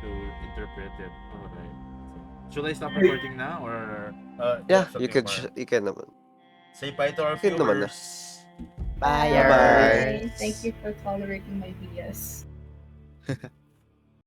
To interpret it. Alright. So, should I stop recording now or Yeah, something you could, more? you can naman. Say bye to our Good naman na. viewers. Bye. Thank you for tolerating my BS.